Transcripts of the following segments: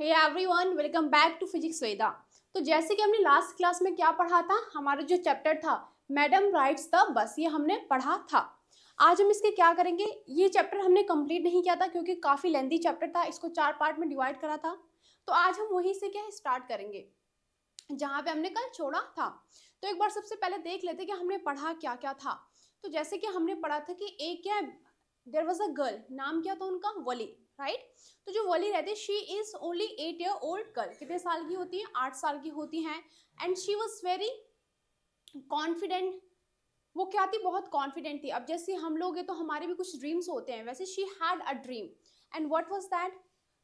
Hey everyone, welcome back to physics Veda. तो जैसे कि हमने लास्ट क्लास में क्या पढ़ा था, हमारा जो चैप्टर था मैडम राइट्स द बस, ये हमने पढ़ा था। आज हम इसके क्या करेंगे, ये चैप्टर हमने कंप्लीट नहीं किया था क्योंकि काफ़ी लेंथी चैप्टर था, इसको 4 पार्ट में डिवाइड करा था। तो आज हम वहीं से क्या स्टार्ट करेंगे जहाँ पे हमने कल छोड़ा था। तो एक बार सबसे पहले देख लेते कि हमने पढ़ा क्या क्या था। तो जैसे कि हमने पढ़ा था कि एक क्या, देयर वॉज अ गर्ल, नाम क्या था उनका, वली, राइट। तो जो वली रहती है, she is only 8 year old girl, कितने साल की होती है, 8 साल की होती हैं। And she was very confident, वो क्या थी, बहुत कॉन्फिडेंट थी। अब जैसे हम लोग हैं तो हमारे भी कुछ ड्रीम्स होते हैं, वैसे she had a dream. And what was that,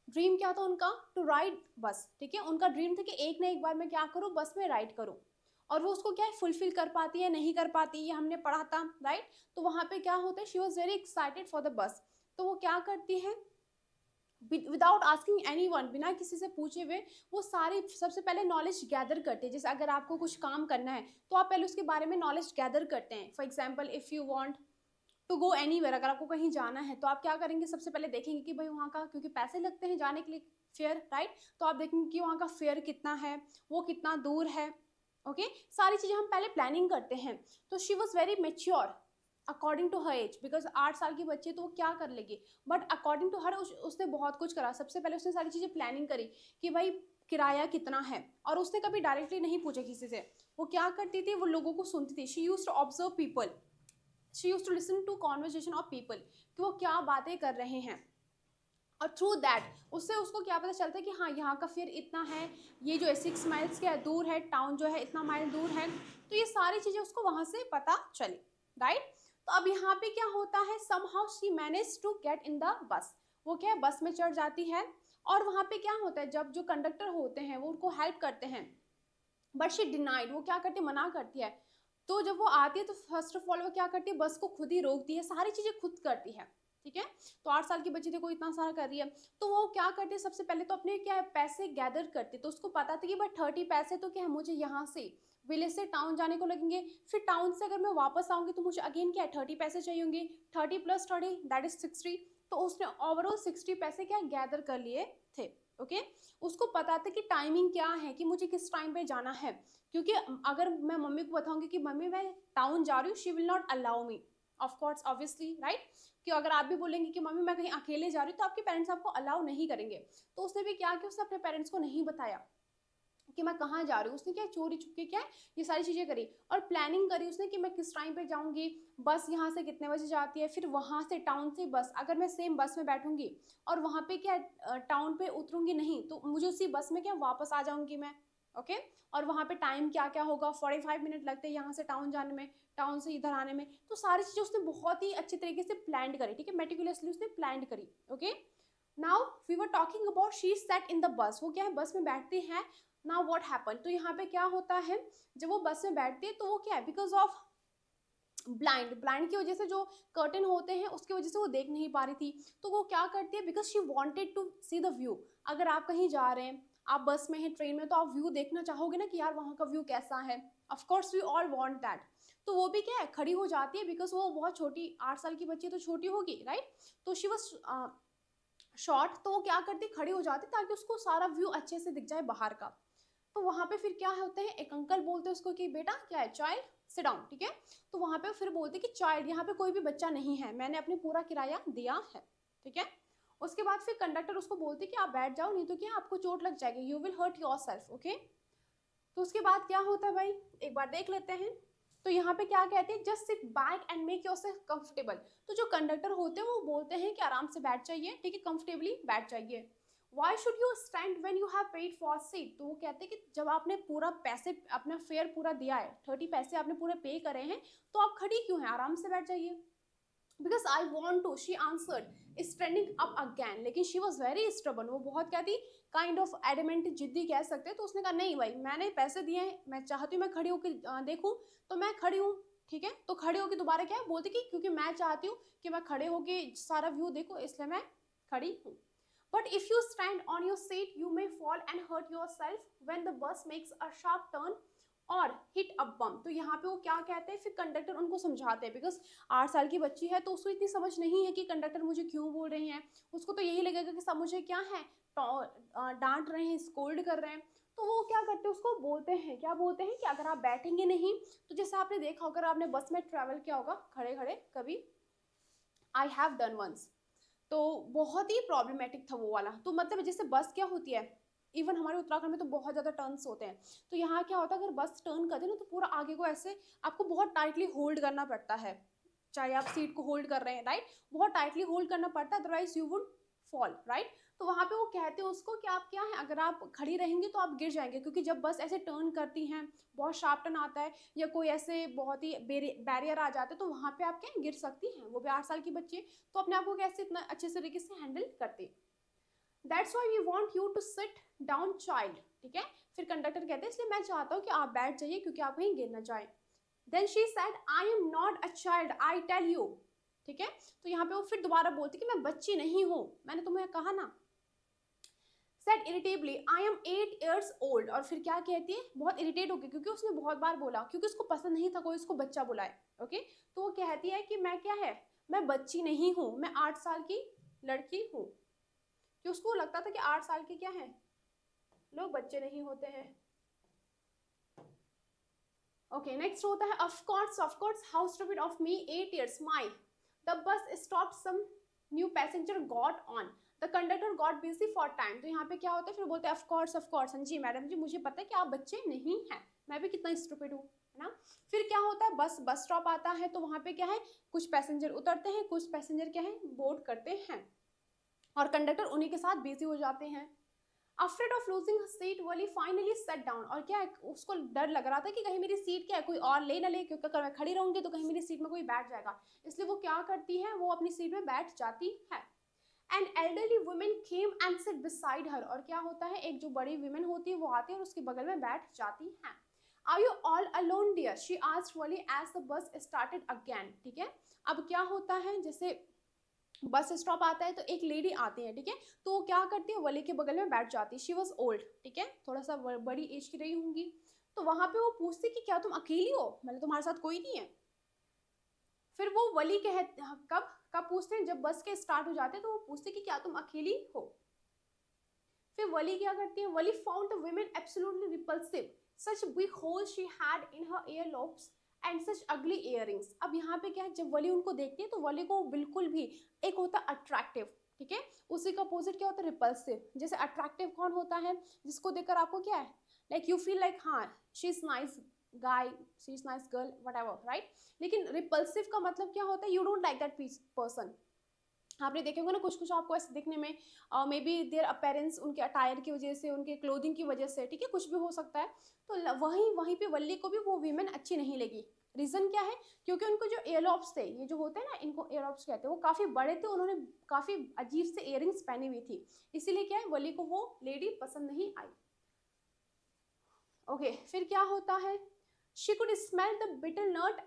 dream क्या था उनका, टू राइड बस, ठीक है। उनका ड्रीम था कि एक ना एक बार मैं क्या करूँ, बस में राइड करूँ। और वो उसको क्या है, फुलफिल कर पाती है नहीं कर पाती, ये हमने पढ़ा था, राइट। तो वहां पे क्या होता है, she was very excited for the bus. तो वो क्या करती है, विदाउट आस्किंग एनी वन, बिना किसी से पूछे हुए वो सारी सबसे पहले नॉलेज गैदर करते हैं। जैसे अगर आपको कुछ काम करना है तो आप पहले उसके बारे में नॉलेज गैदर करते हैं। For example, if you want to go anywhere, अगर आपको कहीं जाना है तो आप क्या करेंगे, सबसे पहले देखेंगे कि भाई वहाँ का, क्योंकि पैसे लगते हैं जाने के लिए, फेयर, राइट। तो आप देखेंगे कि वहाँ का फेयर कितना है, वो कितना दूर है। ओके, सारी चीज़ें हम पहले प्लानिंग करते हैं। तो she was very mature according to her age, because 8 साल की बच्ची है तो वो क्या कर लेगी, बट अकॉर्डिंग टू हर उसने बहुत कुछ करा। सबसे पहले उसने सारी चीज़ें प्लानिंग करी कि भाई किराया कितना है, और उसने कभी डायरेक्टली नहीं पूछा किसी से। वो क्या करती थी, वो लोगों को सुनती थी। She use to observe people, she use to listen to conversation of people, कि वो क्या बातें कर रहे हैं। और थ्रू दैट उससे उसको क्या पता चलता है कि हाँ, यहाँ का फेयर इतना है, ये जो है 6 माइल्स क्या है, दूर है, टाउन जो है इतना माइल दूर है। तो ये सारी चीज़ें उसको वहाँ से पता चली, राइट। तो अब यहाँ पे क्या होता है, somehow she manage to get in the bus, वो क्या है, बस में चढ़ जाती है। और वहाँ पे क्या होता है, जब जो कंडक्टर होते हैं वो उनको हेल्प करते हैं, बट शी डिनाइड, वो क्या करती है, मना करती है। तो जब वो आती है तो फर्स्ट ऑफ ऑल वो क्या करती है, बस को खुद ही रोकती है, सारी चीजें खुद करती है, ठीक है। तो 8 साल की बच्ची देखो इतना सारा कर रही है। तो वो क्या करती है, सबसे पहले तो अपने क्या है, पैसे गैदर करती है। तो उसको पता था कि भाई 30 पैसे तो क्या है, मुझे यहाँ से विलेज से टाउन जाने को लगेंगे, फिर टाउन से अगर मैं वापस आऊंगी तो मुझे अगेन क्या है, 30 पैसे चाहिए होंगे। 30 + 30 दैट इज 60। तो उसने ओवरऑल 60 पैसे क्या गैदर कर लिए थे। ओके, उसको पता था कि टाइमिंग क्या है, कि मुझे किस टाइम पे जाना है। क्योंकि अगर मैं मम्मी को बताऊंगी कि मम्मी मैं टाउन जा रही हूँ, she will not allow me, of course obviously, right. कि अगर आप भी बोलेंगे कि मम्मी मैं कहीं अकेले जा रही हूँ, तो आपके पेरेंट्स आपको अलाउ नहीं करेंगे। तो उसने भी क्या किया, उसने अपने पेरेंट्स को नहीं बताया कि मैं कहाँ जा रही हूँ। उसने क्या चोरी छुपके क्या ये सारी चीज़ें करी, और प्लानिंग करी उसने कि मैं किस टाइम पे जाऊँगी, बस यहाँ से कितने बजे जाती है, फिर वहाँ से टाउन से बस, अगर मैं सेम बस में बैठूंगी और वहाँ पे क्या टाउन पे उतरूंगी नहीं, तो मुझे उसी बस में क्या वापस आ जाऊंगी मैं। ओके, और वहाँ पे टाइम क्या क्या होगा, 45 मिनट लगते हैं यहाँ से टाउन जाने में, टाउन से इधर आने में। तो सारी चीज़ें उसने बहुत ही अच्छी तरीके से प्लान करी, ठीक है, मेटिकुलसली उसने प्लान करी। Okay, now we were talking about she set in the bus, वो क्या है, बस में बैठती है। नाउ व्हाट हैपन, तो यहाँ पे क्या होता है, जब वो बस में बैठती है तो वो क्या है, बिकॉज ऑफ ब्लाइंड की वजह से, जो कर्टन होते हैं उसकी वजह से वो देख नहीं पा रही थी। तो वो क्या करती है, because she wanted to see the view. अगर आप कहीं जा रहे हैं, आप बस में हैं, ट्रेन में, तो आप व्यू देखना चाहोगे ना कि यार वहाँ का व्यू कैसा है। Of course we all want that. तो वो भी क्या है, खड़ी हो जाती है, बिकॉज वो बहुत छोटी, 8 साल की बच्ची तो छोटी होगी, राइट। तो शी वॉज शॉर्ट, तो वो क्या करती, खड़ी हो जाती ताकि उसको सारा व्यू अच्छे से दिख जाए बाहर का। तो वहां पे फिर क्या होते हैं, एक अंकल बोलते हैं उसको कि बेटा क्या है, चाइल्ड सिट डाउन, ठीक है। तो वहां पे फिर बोलते कि चाइल्ड, यहाँ पे कोई भी बच्चा नहीं है, मैंने अपनी पूरा किराया दिया है, ठीक है। उसके बाद फिर कंडक्टर उसको बोलते कि आप बैठ जाओ, नहीं तो क्या आपको चोट लग जाएगी, you will hurt yourself. Okay, तो उसके बाद क्या होता है भाई, एक बार देख लेते हैं। तो यहाँ पे क्या कहते हैं, just sit back and make yourself comfortable. तो जो कंडक्टर होते हैं वो बोलते हैं कि आराम से बैठ जाइए, ठीक है, कंफर्टेबली बैठ जाइए। Why should you stand when you have paid for seat, तो वो कहते हैं कि जब आपने पूरा पैसे, अपना फेयर पूरा दिया है, 30 पैसे आपने पूरे पे करे हैं, तो आप खड़ी क्यों हैं, आराम से बैठ जाइए। Because I want to, she answered standing up again. लेकिन शी वॉज वेरी स्टबन, वो बहुत क्या थी, काइंड ऑफ एडमेंट, जिद्दी कह सकते हैं। तो उसने कहा नहीं भाई, मैंने पैसे दिए हैं, मैं चाहती हूँ मैं खड़ी होकर देखूँ, तो मैं खड़ी हूँ, ठीक है। तो खड़े होकर दोबारा क्या है बोलती कि क्योंकि मैं चाहती हूँ कि मैं खड़े होकर सारा व्यू देखूँ, इसलिए मैं खड़ी हूँ। But if you stand on your seat you may fall and hurt yourself when the bus makes a sharp turn or hit a bump. तो यहाँ पे वो क्या कहते हैं, फिर कंडक्टर उनको समझाते हैं, बिकॉज 8 साल की बच्ची है तो उसको इतनी समझ नहीं है कि कंडक्टर मुझे क्यों बोल रहे हैं। उसको तो यही लगेगा कि सब मुझे क्या है, डांट रहे हैं, स्कोल्ड कर रहे हैं, तो वो क्या करते हैं, उसको बोलते हैं, क्या बोलते हैं कि अगर आप बैठेंगे नहीं तो जैसे आपने देखा अगर आपने बस में ट्रैवल किया होगा खड़े खड़े कभी, आई हैव डन वंस, तो बहुत ही प्रॉब्लमेटिक था वो वाला। तो मतलब जैसे बस क्या होती है, इवन हमारे उत्तराखंड में तो बहुत ज़्यादा टर्न्स होते हैं, तो यहाँ क्या होता है अगर बस टर्न करते हैं ना तो पूरा आगे को ऐसे आपको बहुत टाइटली होल्ड करना पड़ता है, चाहे आप सीट को होल्ड कर रहे हैं, राइट, बहुत टाइटली होल्ड करना पड़ता है, otherwise you would fall, right. तो वहाँ पे वो कहते हैं उसको कि आप क्या है, अगर आप खड़ी रहेंगी तो आप गिर जाएंगे, क्योंकि जब बस ऐसे टर्न करती हैं, बहुत शार्प टर्न आता है या कोई ऐसे बहुत ही बैरियर आ जाते हैं, तो वहाँ पे आप क्या गिर सकती हैं। वो भी 8 साल की बच्ची, तो अपने आप को कैसे इतना अच्छे तरीके से हैंडल करती। That's why we want you to sit down child, ठीक है। फिर कंडक्टर कहते हैं इसलिए मैं चाहता हूँ कि आप बैठ जाइए क्योंकि आप कहीं गिर ना जाए। Then she said I am not a child I tell you, ठीक है। तो यहाँ पे वो फिर दोबारा बोलती कि मैं बच्ची नहीं हूँ, मैंने तुम्हें कहा ना। Said irritably I am 8 years old, और फिर क्या कहती है, बहुत इरिटेट हो गई क्योंकि उसने बहुत बार बोला, क्योंकि उसको पसंद नहीं था कोई उसको बच्चा बुलाए, ओके। तो वो कहती है कि मैं क्या है, मैं बच्ची नहीं हूँ, मैं 8 साल की लड़की हूँ, कि उसको लगता था कि 8 साल के क्या है, लोग बच्चे नहीं होते हैं। ओके नेक्स्ट होता है of course how stupid of me 8 years my the bus stop some new passenger got on the conductor got busy for time. तो यहाँ पे क्या होता है, फिर बोलते हैं ऑफ कोर्स हाँ जी मैडम जी मुझे पता है कि आप बच्चे नहीं हैं, मैं भी कितना स्टूपिड हूँ, है ना। फिर क्या होता है, बस स्टॉप आता है, तो वहाँ पे क्या है, कुछ पैसेंजर उतरते हैं, कुछ पैसेंजर क्या है बोर्ड करते हैं, और कंडक्टर उन्हीं के साथ बिजी हो जाते हैं। Afraid of losing her seat, Wali finally set down, और क्या है, उसको डर लग रहा था कि कहीं मेरी सीट क्या है कोई और ले ना ले, क्योंकि अगर मैं खड़ी रहूंगी तो कहीं मेरी सीट में कोई बैठ जाएगा, इसलिए वो क्या करती है, वो अपनी सीट में बैठ जाती है। An elderly women came and sit beside her, और क्या होता है, एक जो बड़ी वुमेन होती है वो आती है और उसके बगल में बैठ जाती है। Are you all alone dear, she asked Valli as the bus started again, ठीक है। अब क्या होता है, जैसे बस स्टॉप आता है तो एक लेडी आती है, ठीक है, तो वो क्या करती है, वली के बगल में बैठ जाती है। शी वॉज ओल्ड, ठीक है, थोड़ा सा बड़ी एज की रही होंगी, तो वहां पे वो पूछती कि क्या तुम अकेली हो, मतलब तुम्हारे साथ कोई नहीं है। फिर वो वली कह कब कब पूछते हैं, जब बस के स्टार्ट हो जाते हैं तो वो पूछते कि क्या तुम अकेली हो। फिर वली क्या करती है, Wally found the woman absolutely repulsive, such big hole she had in her ear lobes and such ugly earrings. अब यहाँ पे क्या है, जब वली उनको देखती है तो वली को बिल्कुल भी, एक होता है अट्रैक्टिव, ठीक है, उसी का अपोजिट क्या होता है, रिपल्सिव। जैसे अट्रैक्टिव कौन होता है, जिसको देखकर आपको क्या है, लाइक यू फील लाइक हाँ she is nice guy, she is nice girl, whatever, right. लेकिन रिपल्सिव का मतलब क्या होता है, you don't like that person. आपने देखे होंगे ना, कुछ कुछ आपको ऐसे दिखने में, मे बी देयर अपेरेंस, उनके अटायर की वजह से, उनके क्लोथिंग की वजह से, ठीक है, कुछ भी हो सकता है। तो वहीं वहीं पे वल्ली को भी वो वीमेन अच्छी नहीं लगी। रीज़न क्या है, क्योंकि उनको जो एयरलॉप्स थे, ये जो होते हैं ना, इनको एयरलॉप्स कहते हैं, वो काफ़ी बड़े थे, उन्होंने काफ़ी अजीब से इयरिंग्स पहनी हुई थी, इसीलिए क्या है, वली को वो लेडी पसंद नहीं आई। ओके फिर क्या होता है, she could smell the bitter not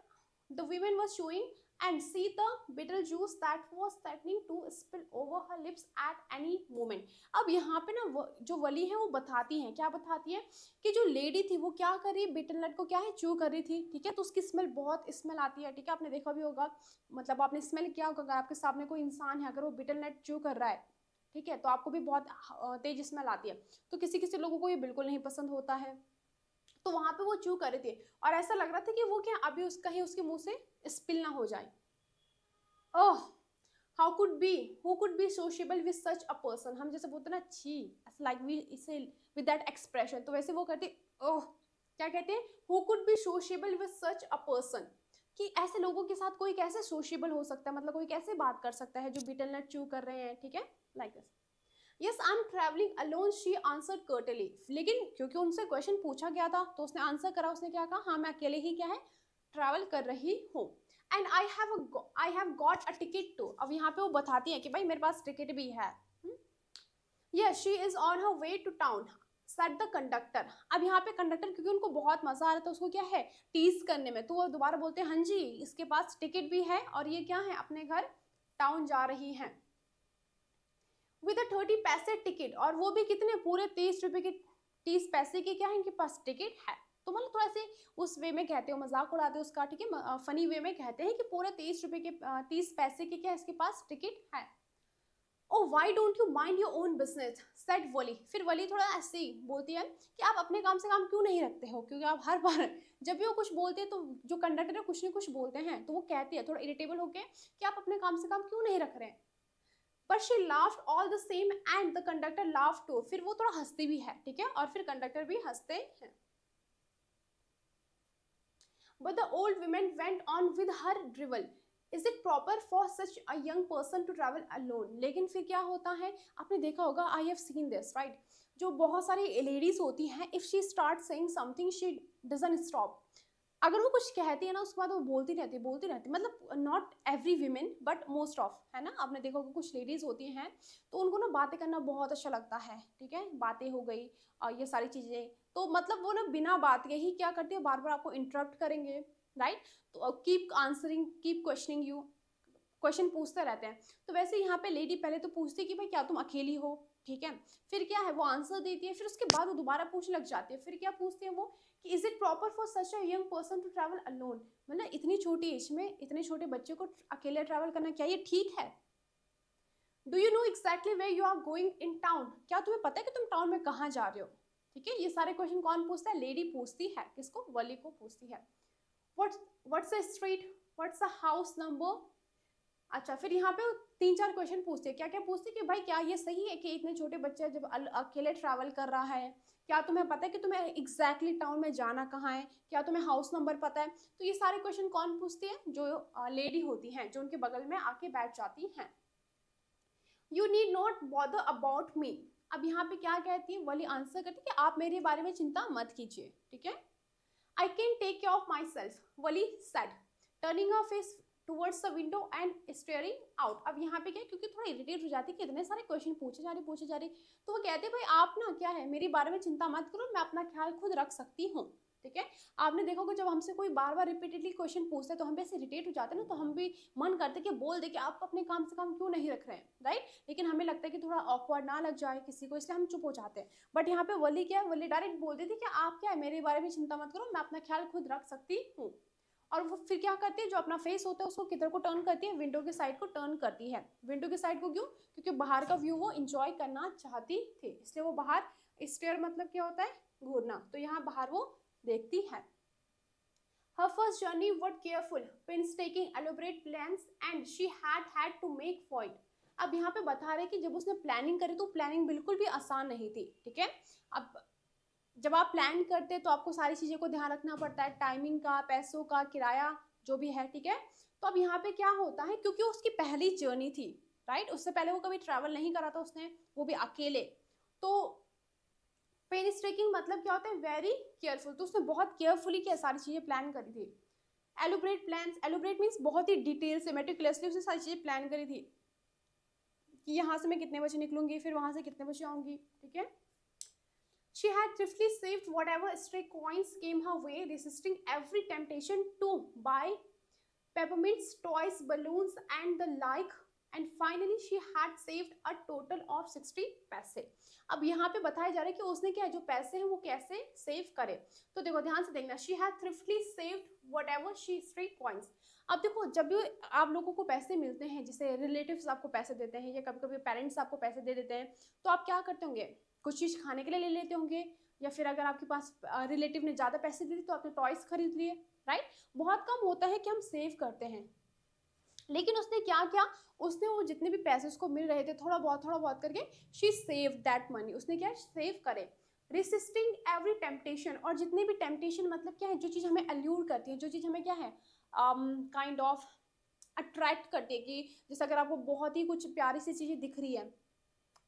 the women was showing and see the bitter juice that was threatening to spill over her lips at any moment। अब यहाँ पे ना जो वली है वो बताती है, क्या बताती है, कि जो लेडी थी वो क्या कर रही है, बिटर नट को क्या है च्यू कर रही थी, ठीक है, तो उसकी स्मेल बहुत स्मेल आती है, ठीक है, आपने देखा भी होगा, मतलब आपने स्मेल किया होगा, अगर आपके सामने कोई इंसान है अगर वो बिटर नट च्यू कर रहा है, ठीक है, तो आपको भी बहुत तेज स्मेल आती है। तो किसी किसी लोगों को ये बिल्कुल नहीं पसंद होता है, तो वहां पे वो चू कर रहे थे, और ऐसा लग रहा था कि वो क्या अभी उसका ही उसके मुंह से स्पिल ना हो जाए। Oh how could be who could be sociable with such a person, हम जैसे बोलते ना छी, लाइक वी इसे विद दैट एक्सप्रेशन, तो वैसे वो कहते ओह, क्या कहते हैं, who could be sociable with such a person, कि ऐसे लोगों के साथ कोई कैसे सोशेबल हो सकता है, मतलब कोई कैसे बात कर सकता है जो बिटल नट चू कर रहे हैं, ठीक है, like this. Yes I am travelling alone, she answered Curtly, लेकिन क्योंकि उनसे क्वेश्चन पूछा गया था तो उसने आंसर करा, उसने क्या कहा, हाँ मैं अकेले ही क्या है ट्रैवल कर रही हूँ। And I have got a ticket too, अब यहाँ पे वो बताती है कि भाई मेरे पास टिकट भी है। Yes she is on her way to town said the conductor. अब यहाँ पे कंडक्टर, क्योंकि उनको बहुत मजा आ रहा था उसको क्या है टीज करने में, तो वो दोबारा बोलते हैं हाँ जी इसके पास टिकट भी है और ये क्या है अपने घर टाउन जा रही है विद 30 पैसे टिकट, और वो भी कितने पूरे 30 रुपए के, 30 पैसे की क्या है इनके पास टिकट है। तो मतलब थोड़ा से उस वे में कहते हो, मजाक उड़ाते हो उसका, ठीक है, फनी वे में कहते हैं कि पूरे 30 रुपए के 30 पैसे की क्या इसके पास टिकट है। Oh why don't you mind your own business, said Wally. फिर वली थोड़ा ऐसे ही बोलती है कि आप अपने काम से काम क्यों नहीं रखते हो, क्योंकि आप हर बार जब भी वो कुछ बोलते हैं तो जो कंडक्टर है कुछ न कुछ बोलते हैं, तो वो कहती है थोड़ा इरिटेबल होके कि आप अपने काम से काम क्यों नहीं रख रहे हैं। But she laughed all the same and the conductor laughed too. फिर वो थोड़ा हंसती भी है, ठीक है, और फिर कंडक्टर भी हंसते हैं। But the old woman went on with her drivel. Is it proper for such a young person to travel alone? लेकिन फिर क्या होता है, आपने देखा होगा, I have seen this, right? जो बहुत सारी लेडीज होती हैं, if she starts saying something, she doesn't stop. अगर वो कुछ कहती है ना, उसके बाद वो बोलती रहती, मतलब not every women but most of, है ना। आपने देखा होगा कुछ लेडीज होती हैं तो उनको ना बातें करना बहुत अच्छा लगता है, ठीक है, बातें हो गई और ये सारी चीजें, तो मतलब वो ना बिना बात के ही क्या करती है, बार बार आपको इंटरप्ट करेंगे, राइट। तो keep answering, keep questioning you, question पूछते रहते हैं। तो वैसे यहाँ पे लेडी पहले तो पूछती है कि भाई क्या तुम अकेली हो, ठीक है, फिर क्या है वो आंसर देती है, फिर उसके बाद वो दोबारा पूछने लग जाती है। फिर क्या पूछती है वो कि is it proper for such a young person to travel alone, मतलब इतनी छोटी एज में इतने छोटे बच्चे को अकेले ट्रैवल करना क्या ये ठीक है। Do you know exactly where you are going in town, क्या तुम्हें पता है कि तुम टाउन में कहाँ जा रहे हो, ठीक है। ये सारे क्वेश्चन कौन पूछता है, लेडी पूछती है, किसको, वली को पूछती है। What's the street, what's the house number. अच्छा, फिर यहाँ पे 3-4 क्वेश्चन पूछते हैं, क्या क्या पूछते हैं कि भाई क्या ये सही है कि इतने छोटे बच्चे जब अकेले ट्रैवल कर रहा है, क्या तुम्हें पता है कि तुम्हें एग्जैक्टली टाउन में जाना कहाँ है, क्या तुम्हें हाउस नंबर पता है। तो ये सारे क्वेश्चन कौन पूछती है, जो लेडी होती हैं, जो उनके बगल में आके बैठ जाती हैं। You need not bother about me. अब यहाँ पे क्या कहती है, वली आंसर करती है कि आप मेरे बारे में चिंता मत कीजिए, ठीक है। I can take care of myself, Wali said, turning her face towards the window and staring out. अब यहाँ पे क्या है, क्योंकि थोड़ा इरिटेट हो जाती है कि इतने सारे क्वेश्चन पूछे जा रहे, तो वो कहते हैं भाई आप ना क्या है मेरे बारे में चिंता मत करो, मैं अपना ख्याल खुद रख सकती हूँ, ठीक है। आपने देखा होगा जब हमसे कोई बार बार रिपीटेडली क्वेश्चन पूछता है तो हम भी ऐसे इरिटेट हो जाते हैं ना, तो हम भी मन करते कि बोल दे कि आप अपने काम से काम क्यों नहीं रख रहे हैं, राइट। लेकिन हमें लगता है कि थोड़ा ऑकवर्ड ना लग जाए किसी को, इसलिए हम चुप हो जाते हैं। बट यहाँ पे वली क्या है, वली डायरेक्ट बोल देती कि आप क्या है मेरे बारे में चिंता मत करो, मैं अपना ख्याल खुद रख सकती हूँ। और वो फिर क्या करती है, जो अपना फेस होता है उसको किधर को टर्न करती है, विंडो के साइड को टर्न करती है। विंडो के साइड को क्यों, क्योंकि बाहर का व्यू वो इंजॉय करना चाहती थी, इसलिए वो बाहर, स्टेयर मतलब क्या होता है, घूरना, तो यहाँ बाहर वो देखती है। Her first journey was careful, painstaking, elaborate plans, and she had to make for it. अब यहाँ पे बता रहे कि जब उसने प्लानिंग करी तो प्लानिंग बिल्कुल भी आसान नहीं थी, ठीक है। अब जब आप प्लान करते हैं तो आपको सारी चीज़ों को ध्यान रखना पड़ता है, टाइमिंग का, पैसों का, किराया जो भी है, ठीक है। तो अब यहाँ पे क्या होता है, क्योंकि उसकी पहली जर्नी थी, राइट, उससे पहले वो कभी ट्रैवल नहीं करा था उसने, वो भी अकेले, तो पेनिस्ट्रेकिंग मतलब क्या होता है, वेरी केयरफुल, तो उसने बहुत केयरफुली क्या सारी चीज़ें प्लान करी थी। एलोब्रेट प्लान्स, एलोब्रेट मीन्स बहुत ही डिटेल से, मेटिकुलसली उसने सारी चीज़ें प्लान करी थी कि यहाँ से मैं कितने बजे निकलूंगी, फिर वहाँ से कितने बजे आऊँगी, ठीक है। She had thriftily saved whatever stray coins came her way, resisting every temptation to buy peppermints, toys, balloons, and the like. And finally, she had saved a total of 60 पैसे। अब यहाँ पे बताया जा रहा है कि उसने क्या जो पैसे हैं वो कैसे सेव करे। तो देखो ध्यान से देखना, she had thriftily saved whatever she stray coins। अब देखो जब भी आप लोगों को पैसे मिलते हैं, जैसे रिलेटिव्स आपको पैसे देते हैं या कभी कभी पेरेंट्स आपको पैसे दे देते हैं, तो आप क्या करते होंगे, कुछ चीज़ खाने के लिए ले लेते होंगे, या फिर अगर आपके पास रिलेटिव ने ज़्यादा पैसे दे दिए तो आपने टॉयज खरीद लिए, राइट। बहुत कम होता है कि हम सेव करते हैं। लेकिन उसने क्या किया, उसने वो जितने भी पैसे उसको मिल रहे थे थोड़ा बहुत करके, शी सेव दैट मनी, उसने क्या सेव करे। रेसिस्टिंग एवरी टेम्पटेशन, और जितने भी टेम्पटेशन मतलब क्या है, जो चीज़ हमें अल्यूर करती है, जो चीज़ हमें क्या है काइंड ऑफ अट्रैक्ट करती है, कि जैसे अगर आपको बहुत ही कुछ प्यारी सी चीज़ें दिख रही है,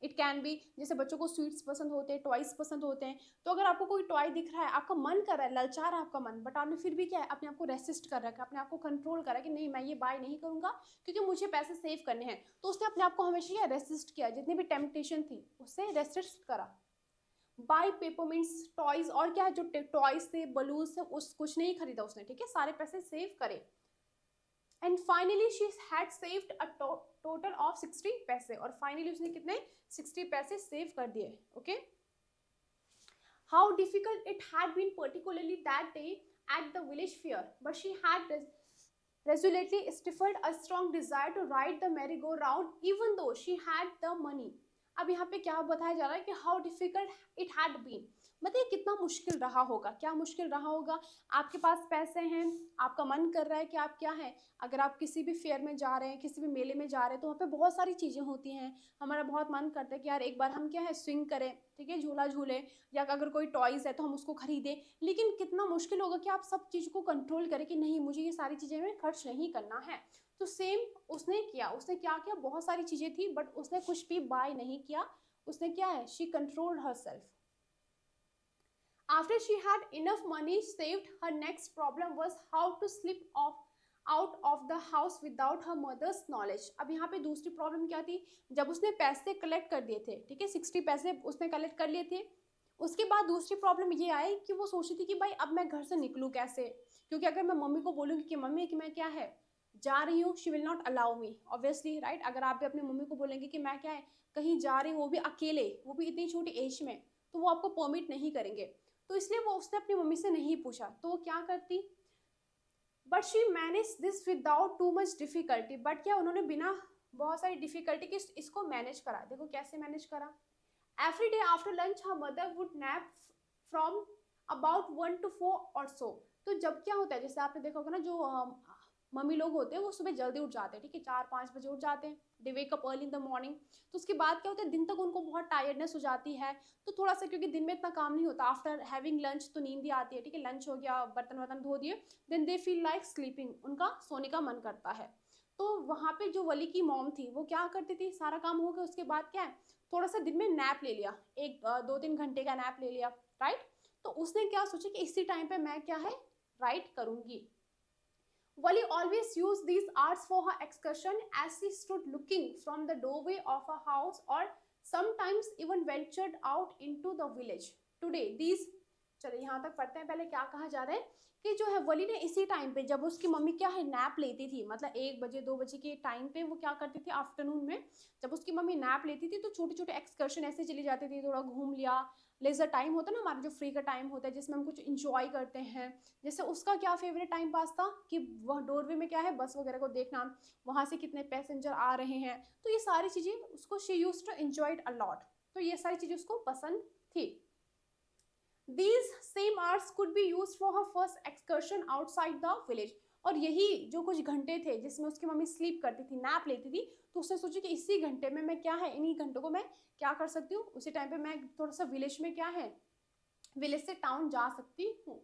इट कैन बी, जैसे बच्चों को स्वीट्स पसंद होते हैं, टॉयज पसंद होते हैं, तो अगर आपको कोई टॉय दिख रहा है, आपका मन कर रहा है, ललचा रहा है आपका मन, बट आपने फिर भी क्या है अपने आप को रेसिस्ट कर रखा है, अपने आप को कंट्रोल करा कि नहीं मैं ये बाय नहीं करूंगा क्योंकि मुझे पैसे सेव करने हैं, तो उसने अपने आप को हमेशा क्या रेसिस्ट किया, जितनी भी टेम्पटेशन थी उससे रेसिस्ट करा। बाय पेपरमिंट्स, टॉयज, और क्या है जो टॉयज थे, बलून्स थे, उस कुछ नहीं खरीदा उसने, ठीक है, सारे पैसे सेव करे। And finally she had saved a total of 60 पैसे, और फाइनली उसने कितने 60 पैसे सेव कर दिए, okay. How difficult it had been particularly that day at the village fair, but she had resolutely stifled a strong desire to ride the merry-go-round even though she had the money. अब यहाँ पे क्या बताया जा रहा है कि how difficult it had been, मतलब ये कितना मुश्किल रहा होगा। क्या मुश्किल रहा होगा? आपके पास पैसे हैं, आपका मन कर रहा है कि आप क्या है, अगर आप किसी भी फेयर में जा रहे हैं, किसी भी मेले में जा रहे हैं, तो वहाँ पे बहुत सारी चीज़ें होती हैं। हमारा बहुत मन करता है कि यार एक बार हम क्या है स्विंग करें, ठीक है, झूला झूले, या अगर कोई टॉयज़ है तो हम उसको खरीदें। लेकिन कितना मुश्किल होगा कि आप सब चीज़ को कंट्रोल करें कि नहीं, मुझे ये सारी चीज़ें में खर्च नहीं करना है। तो सेम उसने किया। उसने क्या किया, बहुत सारी चीज़ें थी बट उसने कुछ भी बाय नहीं किया। उसने क्या है, she controlled herself. After she had enough money saved, her next problem was how to slip off out of the house without her mother's knowledge. अब यहाँ पे दूसरी प्रॉब्लम क्या थी, जब उसने पैसे कलेक्ट कर दिए थे, ठीक है, 60 पैसे उसने कलेक्ट कर लिए थे, उसके बाद दूसरी प्रॉब्लम ये आई कि वो सोची थी कि भाई अब मैं घर से निकलूँ कैसे, क्योंकि अगर मैं मम्मी को बोलूँगी कि मम्मी कि मैं क्या है जा रही हूँ, she will not allow me obviously, right. अगर आप भी अपनी मम्मी को बोलेंगे कि मैं क्या है कहीं जा रही हूँ, वो भी अकेले, वो भी इतनी छोटी एज में, तो वो आपको परमिट नहीं करेंगे। तो इसलिए वो उसने अपनी मम्मी से नहीं पूछा, तो वो क्या करती, but she manage this without too much difficulty. But क्या उन्होंने बिना बहुत सारी डिफिकल्टी के इसको मैनेज करा। देखो कैसे मैनेज करा। Every day after lunch her mother would nap from about 1 to 4 और सो। तो जब क्या होता है, जैसे आपने देखा होगा ना, जो मम्मी लोग होते हैं वो सुबह जल्दी उठ जाते हैं, ठीक है, 4-5 बजे उठ जाते हैं, they wake up early in the morning. तो उसके बाद क्या होता है, दिन तक उनको बहुत टायर्डनेस हो जाती है, तो थोड़ा सा, क्योंकि दिन में इतना काम नहीं होता, आफ्टर हैविंग लंच तो नींद ही आती है, ठीक है, लंच हो गया, बर्तन वर्तन धो दिए, then they feel like sleeping, उनका सोने का मन करता है। तो वहाँ पे जो वली की मॉम थी वो क्या करती थी, सारा काम हो गया उसके बाद क्या है, थोड़ा सा दिन में नैप ले लिया, 1-2-3 घंटे का नैप ले लिया, राइट। तो उसने क्या सोचा कि इसी टाइम पे मैं क्या है राइट करूंगी। Wally always used these hours for her excursion as she stood looking from the doorway of her house or sometimes even ventured out into the village. Today, these चलिए यहाँ तक पढ़ते हैं। पहले क्या कहा जा रहा है कि जो है वली ने इसी टाइम पे, जब उसकी मम्मी क्या है नैप लेती थी, मतलब 1 बजे 2 बजे के टाइम पे वो क्या करती थी आफ्टरनून में, जब उसकी मम्मी नैप लेती थी तो छोटे छोटे एक्सकर्शन ऐसे चली जाती थी, थोड़ा घूम लिया। लेजर टाइम होता है ना हमारा, जो फ्री का टाइम होता है जिसमें हम कुछ इंजॉय करते हैं। जैसे उसका क्या फेवरेट टाइम पास था कि वह डोरवे में क्या है बस वगैरह को देखना, वहाँ से कितने पैसेंजर आ रहे हैं, तो ये सारी चीज़ें उसको she used to enjoy it a lot. तो ये सारी चीज़ें उसको पसंद थी। These same hours could be used for her first excursion outside the village. और यही जो कुछ घंटे थे जिसमें उसकी मम्मी स्लीप करती थी, नैप लेती थी, तो उसने सोचा कि इसी घंटे में मैं क्या है, इन्हीं घंटों को मैं क्या कर सकती हूँ, उसी टाइम पे मैं थोड़ा सा विलेज में क्या है, विलेज से टाउन जा सकती हूँ।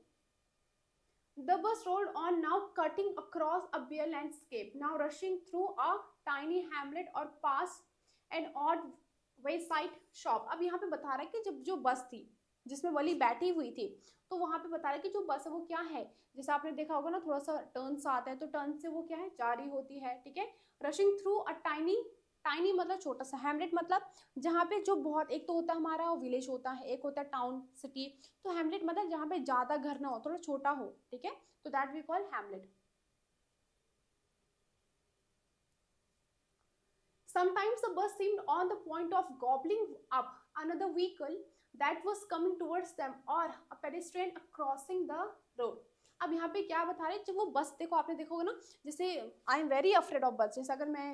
The bus rolled on, now cutting across a bare landscape, now rushing through a tiny hamlet or past an odd wayside shop. अब यहाँ पे बता रहा है कि जब जो बस थी जिसमें वली बैठी हुई थी, तो वहाँ पे बता रहा है कि जो बस है वो क्या है, जैसे आपने देखा होगा ना थोड़ा सा टर्न्स आता है, तो टर्न से वो क्या है जारी होती है, ठीक है। Rushing through a tiny, tiny मतलब छोटा सा, हैमलेट मतलब जहाँ पे जो बहुत, एक तो होता है हमारा विलेज होता है, एक होता है टाउन सिटी, तो हैमलेट मतलब जहाँ पे ज़्यादा घर ना हो, थोड़ा छोटा हो, ठीक है, तो that we call hamlet. Sometimes the bus seemed on the point of gobbling up another vehicle that was coming towards them or a pedestrian crossing the road. अब यहाँ पे क्या बता रहे हैं, जब वो बस, देखो आपने देखा होगा ना, जैसे I am very afraid of बस, जैसे अगर मैं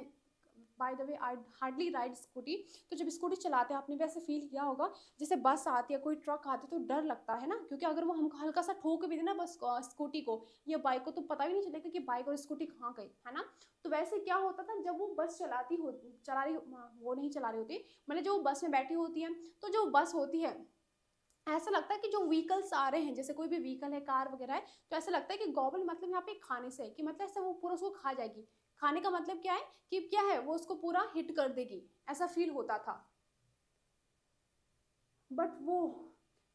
by the way I hardly ride scooty, तो जब स्कूटी चलाते हैं आपने भी ऐसे फील किया होगा, जैसे बस आती है कोई ट्रक आती है तो डर लगता है ना, क्योंकि अगर वो हम हल्का सा ठोक भी देना बस स्कूटी को या बाइक को, तो पता भी नहीं चलेगा कि बाइक और स्कूटी कहाँ गई, है ना। तो वैसे क्या होता था जब वो बस चला रही, वो नहीं चला रही होती, मतलब जो बस में बैठी होती है, तो जो बस होती है ऐसा लगता है कि जो व्हीकल्स आ रहे हैं, जैसे कोई भी व्हीकल है, कार वगैरह है, तो ऐसा लगता है कि गॉबल मतलब यहाँ पे खाने से है, कि मतलब ऐसा वो पूरा उसको खा जाएगी। खाने का मतलब क्या है कि क्या है वो उसको पूरा हिट कर देगी, ऐसा फील होता था। बट वो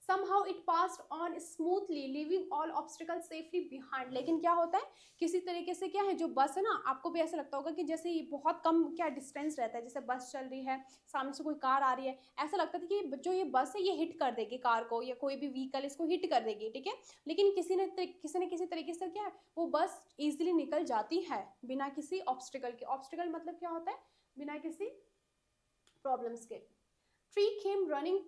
somehow it passed on smoothly leaving all obstacles safely behind। लेकिन क्या होता है, किसी तरीके से क्या है जो बस है ना, आपको भी ऐसा लगता होगा कि जैसे ये बहुत कम क्या डिस्टेंस रहता है, जैसे बस चल रही है, सामने से कोई कार आ रही है, ऐसा लगता था कि जो ये बस है ये हिट कर देगी कार को, या कोई भी व्हीकल इसको हिट कर देगी, ठीक है। लेकिन किसी तरीके से क्या है वो बस इजीली निकल जाती है बिना किसी ऑब्स्टिकल के। ऑब्स्टिकल मतलब क्या होता है, बिना किसी प्रॉब्लम्स के। Tree came running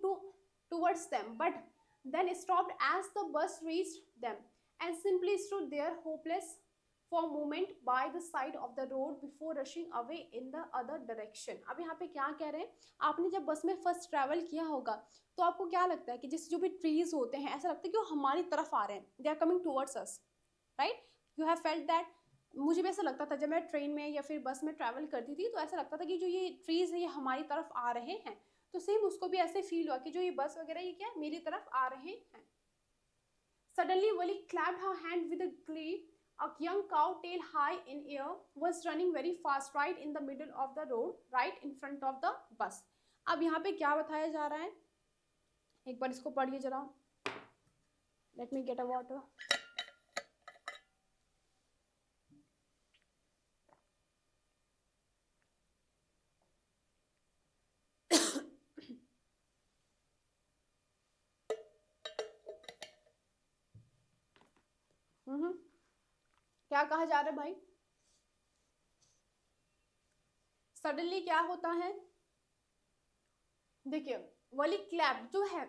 towards them, but then stopped as the bus reached them and simply stood there hopeless, for movement by the side of the road before rushing away in the other direction। अब यहाँ पे क्या कह रहे हैं, आपने जब बस में फर्स्ट ट्रैवल किया होगा तो आपको क्या लगता है कि जैसे जो भी ट्रीज होते हैं ऐसा लगता है कि वो हमारी तरफ आ रहे हैं, they are coming towards us, right? You have felt that? मुझे भी ऐसा लगता था जब मैं ट्रेन में या फिर बस में ट्रैवल करती थी तो ऐसा लगता था कि जो ये ट्रीज है ये हमारी तरफ आ रहे हैं। तो सेम उसको भी ऐसे फील हुआ कि जो ये बस वगैरह ये क्या मेरी तरफ आ रहे हैं। Suddenly, Wally clapped her hand with a glee. A young cow, tail high in air, was running very fast right in the middle of the road, right in front of the bus. अब यहाँ पे क्या बताया जा रहा है, एक बार इसको पढ़िए जरा। Let me get a water. क्या कहा जा रहा है भाई? सडनली क्या होता है, देखिए वली क्लैप जो है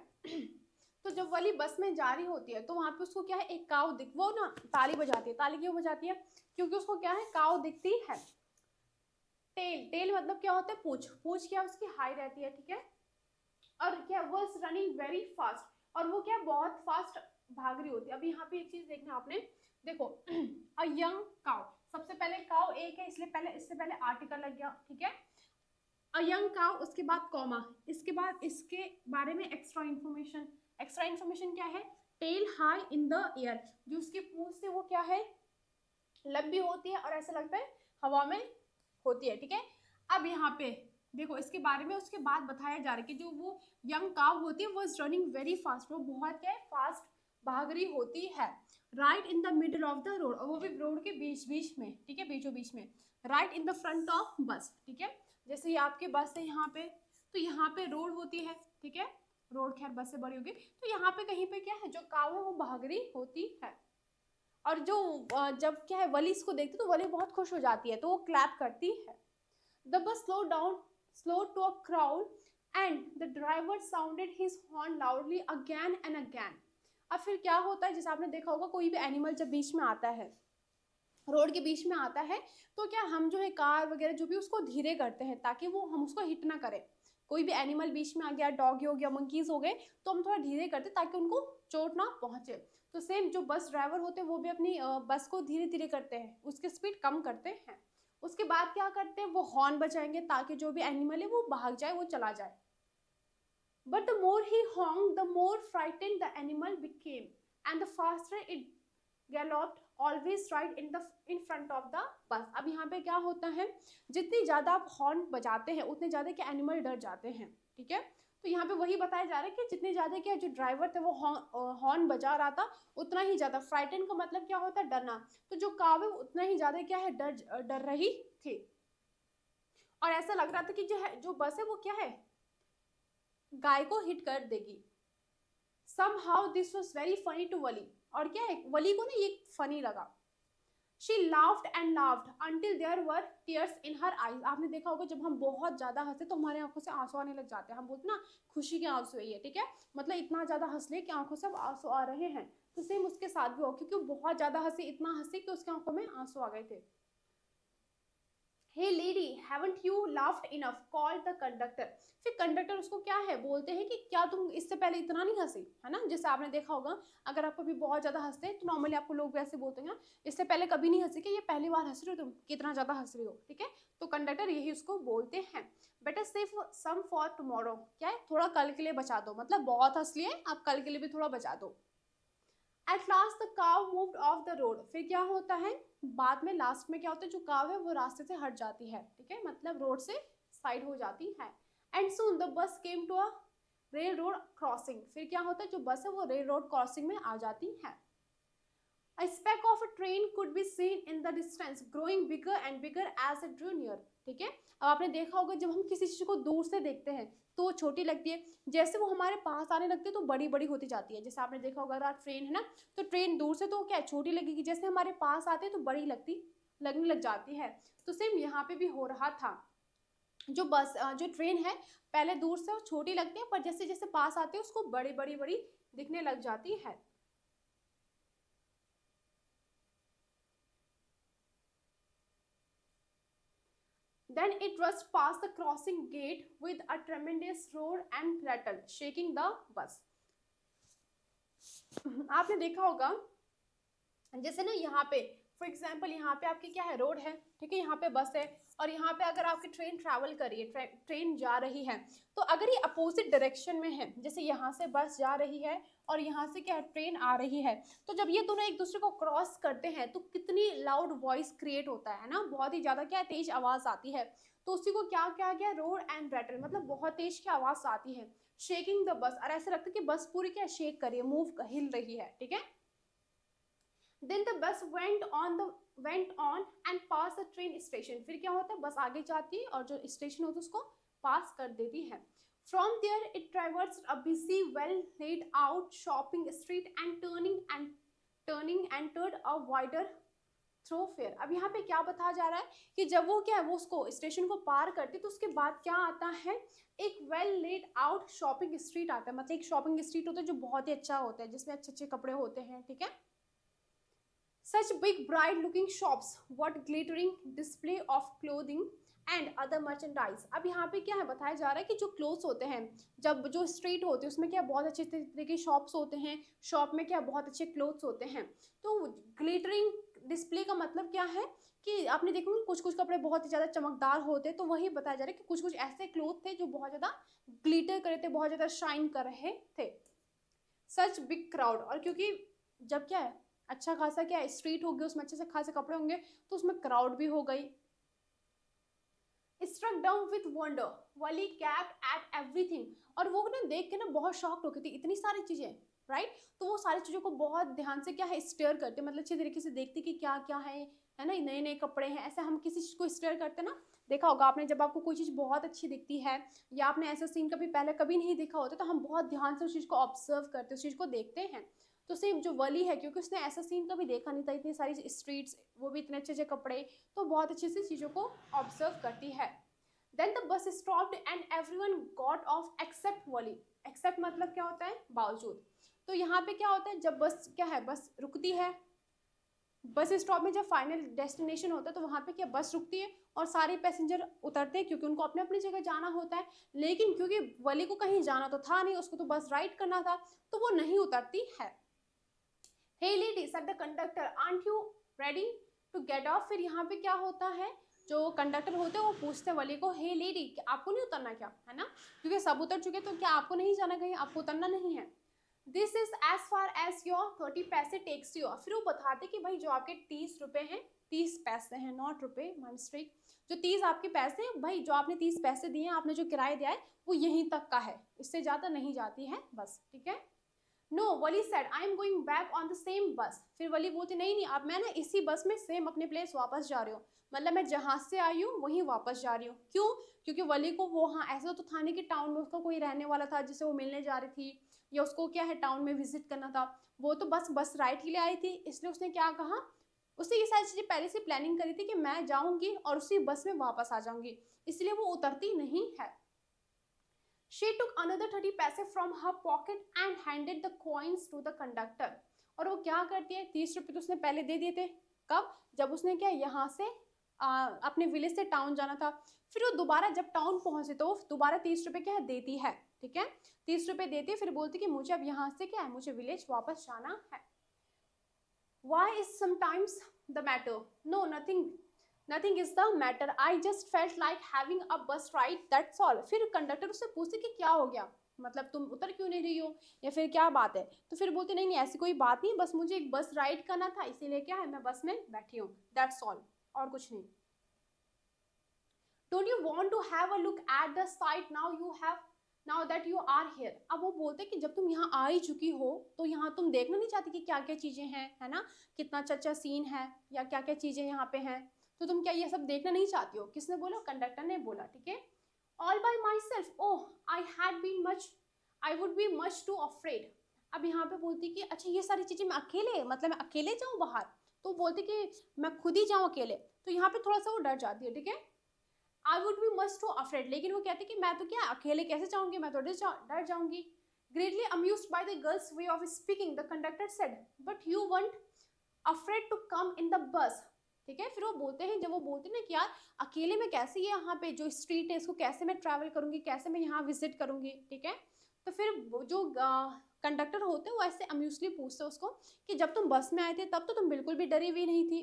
तो जब वली बस में जा रही होती है तो वहां पे उसको क्या है, एक काव दिख, वो ना ताली बजाती है। ताली क्यों बजाती है? क्योंकि उसको क्या है, काव दिखती है। टेल, टेल मतलब क्या होता है, पूंछ, पूंछ क्या उसकी हाई रहती है, ठीक है। और क्या, वॉज रनिंग वेरी फास्ट, और वो क्या बहुत फास्ट भाग रही होती है। अभी यहाँ पे एक चीज देखना आपने, देखो अ यंग काउ, सबसे पहले काउ एक है इसलिए पहले, इससे पहले आर्टिकल लग गया, ठीक है। अ यंग काउ, उसके बाद कॉमा, इसके बाद इसके बारे में एक्स्ट्रा इन्फॉर्मेशन। एक्स्ट्रा इन्फॉर्मेशन क्या है, tail high in the air, जो उसकी पूंछ से वो क्या है, लंबी होती है और ऐसा लगता है हवा में होती है, ठीक है। अब यहाँ पे देखो इसके बारे में उसके बाद बताया जा रहा है कि जो वो यंग काउ होती है वो इज रनिंग वेरी फास्ट, वो बहुत क्या फास्ट भाग रही होती है। Right in the middle of the road, और वो भी रोड के बीच बीच में, ठीक है, बीचों बीच में। Right in the front of बस, ठीक है। जैसे ये आपके बस है यहाँ पे, तो यहाँ पे रोड होती है, ठीक है, रोड खैर बस से बड़ी होगी, तो यहाँ पे कहीं पे क्या है, जो काउ है वो भाग रही होती है। और जो जब क्या है वली इसको देखती है तो वली बहुत खुश हो जाती है, तो वो क्लैप करती है। The bus slow down, slow to a crowd and the driver sounded his horn loudly again and again. अब फिर क्या होता है, जैसे आपने देखा होगा कोई भी एनिमल जब बीच में आता है, रोड के बीच में आता है, तो क्या हम जो है कार वगैरह जो भी उसको धीरे करते हैं ताकि वो हम उसको हिट ना करें। कोई भी एनिमल बीच में आ गया, डॉगी हो गया, मंकीज हो गए, तो हम थोड़ा धीरे करते ताकि उनको चोट ना पहुंचे। तो सेम जो बस ड्राइवर होते हैं वो भी अपनी बस को धीरे धीरे करते हैं, उसकी स्पीड कम करते हैं। उसके बाद क्या करते हैं, वो हॉर्न बजाएंगे ताकि जो भी एनिमल है वो भाग जाए, वो चला जाए। But the more he honked, the more frightened the animal became, and the faster it galloped, always right in front of the bus। अब यहाँ पे क्या होता है, जितनी ज्यादा आप हॉर्न बजाते हैं उतने ज्यादा क्या एनिमल डर जाते हैं, ठीक है। तो यहाँ पे वही बताया जा रहा है कि जितने ज्यादा क्या जो ड्राइवर थे वो हॉर्न बजा रहा था, उतना ही ज्यादा, फ्राइटन का मतलब क्या होता है, डरना, तो जो काव है उतना ही ज्यादा क्या है, डर रही थी। और ऐसा लग रहा था कि जो है जो बस है वो क्या है, गाय को हिट कर देगी। Somehow this was very funny to वली, और क्या है वली को ना ये फनी लगा। She laughed and laughed until there were tears in her eyes। आपने देखा होगा जब हम बहुत ज्यादा हंसे तो हमारे आंखों से आंसू आने लग जाते हैं, हम बोलते ना खुशी के आंसू है ये, ठीक है, मतलब इतना ज्यादा हंस ले कि आंखों से आंसू आ रहे हैं। तो सेम उसके साथ भी हो, क्योंकि वो बहुत ज्यादा हंसी, इतना हंसी कि उसके आंखों में आंसू आ गए थे। Hey lady haven't you laughed enough, call the conductor. फिर कंडक्टर उसको क्या है बोलते हैं कि क्या तुम इससे पहले इतना नहीं हंसी, है ना। जैसे आपने देखा होगा अगर आप कभी बहुत ज्यादा हंसते हैं तो नॉर्मली आपको लोग वैसे बोलते हैं इससे पहले कभी नहीं हंसी, कि ये पहली बार हंस रही हो तुम, कितना ज्यादा हंस रही हो, ठीक है। तो कंडक्टर यही उसको बोलते हैं। Better save some for tomorrow, क्या है, थोड़ा कल के लिए बचा दो, मतलब बहुत हंस लिए आप कल के लिए भी थोड़ा बचा दो। एट लास्ट द काव मूव्ड ऑफ द रोड, फिर क्या होता है बाद में, लास्ट में क्या होता है, जो काव है वो रास्ते से हट जाती है, ठीक है, मतलब रोड से साइड हो जाती है। And soon the bus came to a railroad crossing, फिर क्या होता है जो बस है वो रेल रोड क्रॉसिंग में आ जाती है। A speck of a train could be seen in the distance, growing bigger and bigger as it drew near, ठीक है। अब आपने देखा होगा जब हम किसी चीज को दूर से देखते हैं तो वो छोटी लगती है, जैसे वो हमारे पास आने लगती है तो बड़ी बड़ी होती जाती है। जैसे आपने देखा होगा अगर ट्रेन है ना, तो ट्रेन दूर से तो क्या छोटी लगेगी, जैसे हमारे पास आते हैं तो बड़ी लगने लग जाती है। तो सेम यहाँ पे भी हो रहा था, जो ट्रेन है पहले दूर से छोटी लगती है, पर जैसे जैसे पास आते हैं उसको बड़ी बड़ी बड़ी दिखने लग जाती है। Then it rushed past the crossing gate with a tremendous roar and rattle, shaking the bus. आपने देखा होगा जैसे ना यहाँ पे फॉर एग्जाम्पल यहाँ पे आपकी क्या है, रोड है, ठीक है, यहाँ पे बस है, और यहाँ पे अगर आपकी ट्रेन ट्रैवल कर रही है, ट्रेन जा रही है, तो अगर ये अपोजिट डायरेक्शन में है, जैसे यहाँ से बस जा रही है और यहाँ से क्या है, ट्रेन आ रही है, तो जब ये दोनों एक दूसरे को क्रॉस करते हैं तो कितनी लाउड वॉइस क्रिएट होता है ना, बहुत ही ज़्यादा क्या है, तेज आवाज़ आती है। तो उसी को क्या क्या गया, रोर एंड रैटल, मतलब बहुत तेज की आवाज़ आती है। शेकिंग द बस, और ऐसा लगता है कि बस पूरी क्या शेक कर रही है, मूव हिल रही है, ठीक है। Then the bus went on and passed the train station. फिर क्या होता है, बस आगे जाती है और जो स्टेशन होता है उसको पास कर देती है। From there it traversed a busy, well laid out shopping street and turning entered a wider thoroughfare. अब यहाँ पे क्या बताया जा रहा है कि जब वो क्या है, वो उसको स्टेशन को पार करती तो उसके बाद क्या आता है, एक well laid out shopping street आता है। मतलब एक शॉपिंग स्ट्रीट होता है जो बहुत ही अच्छा होता है, जिसमें अच्छे अच्छे कपड़े होते हैं, ठीक है। Such big bright looking shops, what glittering display of clothing and other merchandise. अब यहाँ पे क्या है, बताया जा रहा है कि जो क्लोथ्स होते हैं, जब जो स्ट्रीट होती है उसमें क्या बहुत अच्छे तरीके के शॉप्स होते हैं, शॉप में क्या बहुत अच्छे क्लोथ्स होते हैं। तो ग्लिटरिंग डिस्प्ले का मतलब क्या है कि आपने देखो कुछ कुछ कपड़े बहुत ही ज़्यादा चमकदार होते हैं, तो वही बताया जा रहा है कि कुछ कुछ ऐसे क्लोथ थे जो बहुत ज़्यादा ग्लिटर कर रहे थे, बहुत ज़्यादा शाइन कर रहे थे। सच बिग क्राउड, और क्योंकि जब क्या है, अच्छा खासा क्या है, स्ट्रीट होगी, उसमें अच्छे से खासे कपड़े होंगे, तो उसमें क्राउड भी हो गई। Struck down with wonder, Valli gaped at everything, और वो ना देख के ना बहुत शॉक्ड हो गई थी, इतनी सारी चीजें, राइट। तो वो सारी चीजों को बहुत ध्यान से क्या है, स्टेयर करते, मतलब अच्छे तरीके से देखते कि क्या क्या है ना, नए नए कपड़े हैं, ऐसे हम किसी चीज को स्टेयर करते ना। देखा होगा आपने, जब आपको कोई चीज बहुत अच्छी दिखती है या आपने ऐसा सीन कभी पहले कभी नहीं देखा होता, तो हम बहुत ध्यान से उस चीज को ऑब्जर्व करते, उस चीज को देखते हैं। तो सेम जो वली है, क्योंकि उसने ऐसा सीन कभी देखा नहीं था, इतनी सारी स्ट्रीट्स, वो भी इतने अच्छे अच्छे कपड़े, तो बहुत अच्छे से चीज़ों को ऑब्जर्व करती है। Then the bus stopped and everyone got off except Valli. Except मतलब क्या होता है, बावजूद। तो यहाँ पे क्या होता है, जब बस क्या है, बस रुकती है, बस स्टॉप में जब फाइनल डेस्टिनेशन होता है तो वहाँ पे क्या बस रुकती है और सारे पैसेंजर उतरते हैं, क्योंकि उनको अपने अपनी जगह जाना होता है। लेकिन क्योंकि वली को कहीं जाना तो था नहीं, उसको तो बस राइड करना था, तो वो नहीं उतरती है। Hey lady, said the conductor, aren't you ready to get off? फिर यहाँ पे क्या होता है, जो कंडक्टर होते हैं वो पूछते हैं वली को, हे लेडी, आपको नहीं उतरना क्या, है ना, क्योंकि सब उतर चुके, तो क्या आपको नहीं जाना कहीं, आपको उतरना नहीं है। This is as far as your 30 paise takes you. फिर वो बताते कि भाई जो आपके 30 रुपए हैं, 30 पैसे हैं, नॉट रुपए, माय मिस्टेक, जो 30 आपके पैसे हैं भाई, जो आपने 30 पैसे दिए हैं, आपने जो किराया दिया है वो यहीं तक का है, इससे ज़्यादा नहीं जाती है बस, ठीक है। No, Valli said I am going back on the same bus. फिर वली बोलती नहीं नहीं, अब मैं ना इसी बस में सेम अपने प्लेस वापस जा रही हूँ, मतलब मैं जहाँ से आई हूँ वहीं वापस जा रही हूँ। क्यों, क्योंकि वली को वो, हाँ ऐसा तो था नहीं कि टाउन में उसका कोई रहने वाला था जिसे वो मिलने जा रही थी, या उसको क्या है टाउन में विजिट करना था, वो तो बस राइड के लिए आई थी। इसलिए उसने क्या कहा, उसने ये सारी चीज़ें पहले से प्लानिंग करी थी कि मैं जाऊँगी और उसी बस में वापस आ जाऊँगी, इसलिए वो उतरती नहीं है। She took another 30 पैसे from her pocket and handed the coins to the conductor. और वो क्या करती है, 30 रुपये तो उसने पहले दे दिए थे, कब, जब उसने क्या यहाँ से अपने विलेज से टाउन जाना था। फिर वो दोबारा जब टाउन पहुंचे तो दोबारा 30 रुपये क्या है देती है, ठीक है, 30 रुपये देती है, फिर बोलती कि मुझे अब यहाँ से क्या है, मुझे विलेज वापस जाना है। Why is sometimes the matter? No, nothing is the matter. I just felt like having a bus ride, that's all. फिर कंडक्टर उससे पूछते कि क्या हो गया, मतलब तुम उतर क्यों नहीं रही हो, या फिर क्या बात है। तो फिर बोलते नहीं नहीं ऐसी कोई बात नहीं, बस मुझे एक बस राइड करना था, इसीलिए क्या है मैं बस में बैठी हूँ, दैट्स ऑल, और कुछ नहीं। Don't you want to have a look at the site now that you are here? अब वो बोलते कि जब तुम यहाँ आ ही चुकी हो तो यहाँ तुम देखना नहीं चाहती कि क्या क्या चीज़ें हैं, है ना, कितना अच्छा अच्छा सीन है या क्या क्या चीज़ें यहाँ पे हैं, तो तुम क्या ये सब देखना नहीं चाहती हो। किसने बोला, कंडक्टर ने बोला, ठीक है। All bye my self, oh I would be much to afraid. अब यहाँ पे बोलती कि अच्छा ये सारी चीज़ें मैं अकेले, मतलब मैं अकेले जाऊँ बाहर, तो बोलती कि मैं खुद ही जाऊँ अकेले, तो यहाँ पे थोड़ा सा वो डर जाती है, ठीक है। I would be much to afraid, लेकिन वो कहते कि मैं तो क्या अकेले कैसे जाऊंगी, मैं तो डर जाऊंगी। Greatly amused by the girls way of speaking, the conductor said, but you weren't afraid to come in the bus, ठीक है। फिर वो बोलते हैं, जब वो बोलते हैं ना कि यार अकेले में कैसे ये यहाँ पे जो स्ट्रीट है इसको कैसे मैं ट्रैवल करूंगी, कैसे मैं यहाँ विजिट करूंगी, ठीक है। तो फिर जो कंडक्टर होते हैं वो ऐसे अम्यूजली पूछते हैं उसको कि जब तुम बस में आए थे तब तो तुम बिल्कुल भी डरी हुई नहीं थी।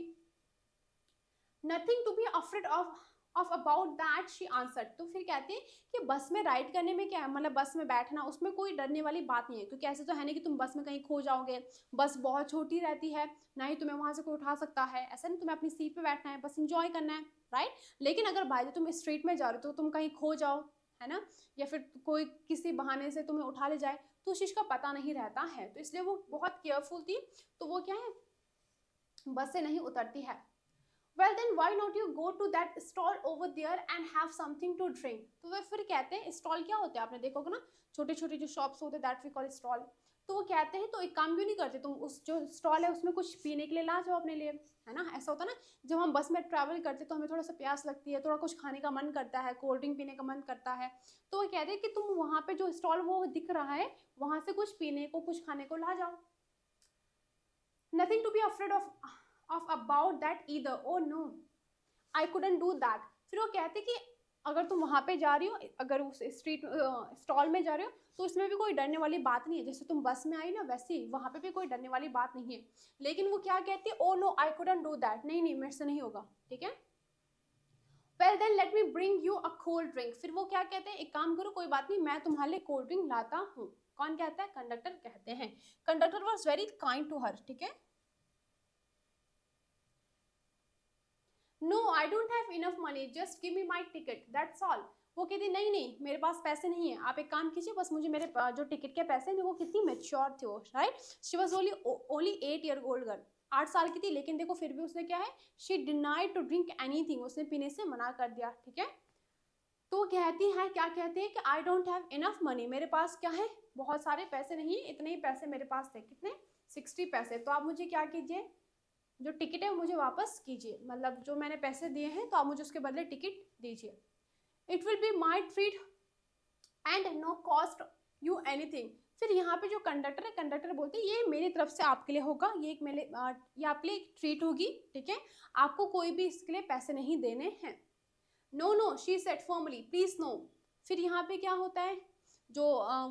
Nothing to be afraid of about that she answered. तो फिर कहते हैं कि बस में राइड करने में क्या है, मतलब बस में बैठना उसमें कोई डरने वाली बात नहीं है, क्योंकि ऐसे तो है नहीं कि तुम बस में कहीं खो जाओगे, बस बहुत छोटी रहती है, ना ही तुम्हें वहां से कोई उठा सकता है, ऐसा नहीं, तुम्हें अपनी सीट पे बैठना है, बस इंजॉय करना है, राइट। लेकिन अगर बाय द तुम स्ट्रीट में जा रहे हो तो तुम कहीं खो जाओ, है ना, या फिर कोई किसी बहाने से तुम्हें उठा ले जाए तो उस चीज़ का पता नहीं रहता है, तो इसलिए वो बहुत केयरफुल थी, तो वो क्या है बस से नहीं उतरती है। Well then why not you go to that stall over there and have something to drink। तो वे फिर कहते हैं, स्टॉल क्या होते हैं आपने देखोगे ना, छोटे छोटे जो शॉप्स होते हैं दैट वी कॉल स्टॉल। तो वो कहते हैं तो एक काम क्यों नहीं करते तुम, उस जो स्टॉल है उसमें कुछ पीने के लिए ला जाओ अपने लिए, है ना। ऐसा होता है ना, जब हम बस में ट्रैवल करते तो हमें थोड़ा सा प्यास लगती है, थोड़ा कुछ खाने का मन करता है, कोल्ड ड्रिंक पीने का मन करता है, तो वो कहते हैं कि तुम वहाँ पे जो स्टॉल वो दिख रहा है वहाँ से कुछ पीने को कुछ खाने को ला जाओ। Nothing to be afraid of about that either, oh no I couldn't do that. फिर वो कहते कि अगर तुम वहाँ पे जा रही हो, अगर उस स्ट्रीट स्टॉल में जा रहे हो तो उसमें भी कोई डरने वाली बात नहीं है, जैसे तुम बस में आई ना वैसे ही वहाँ पे भी कोई डरने वाली बात नहीं है। लेकिन वो क्या कहती है, oh no I couldn't do that, नहीं नहीं मेरे से नहीं होगा, ठीक है। Well then let me bring you a cold drink. फिर वो क्या कहते हैं, एक काम करो कोई बात नहीं, मैं तुम्हारे लिए कोल्ड ड्रिंक लाता हूँ। कौन कहता है, कंडक्टर कहते हैं। Conductor was very kind to her, ठीक है। No I don't have enough money, just give me my ticket that's all. वो कहती नहीं नहीं मेरे पास पैसे नहीं है, आप एक काम कीजिए बस मुझे मेरे जो टिकट के पैसे हैं, वो कितनी मेच्योर थे वो, right. She was only 8 year old girl, 8 साल की थी, लेकिन देखो फिर भी उसने क्या है, she denied to drink anything, उसने पीने से मना कर दिया, ठीक है। तो कहती है, क्या कहती है कि आई डोंट हैव इनफ मनी, मेरे पास क्या है बहुत सारे पैसे नहीं है, इतने ही पैसे मेरे पास थे, कितने 60 पैसे, तो आप मुझे क्या कीजिए, जो टिकट है वो मुझे वापस कीजिए, मतलब जो मैंने पैसे दिए हैं तो आप मुझे उसके बदले टिकट दीजिए। It will be my treat and no cost you anything. फिर यहाँ पे जो कंडक्टर है, कंडक्टर बोलते हैं ये मेरी तरफ से आपके लिए होगा, ये एक मेरे ये आपके लिए एक ट्रीट होगी, ठीक है, आपको कोई भी इसके लिए पैसे नहीं देने हैं। No no she said formally please no. फिर यहाँ पे क्या होता है, जो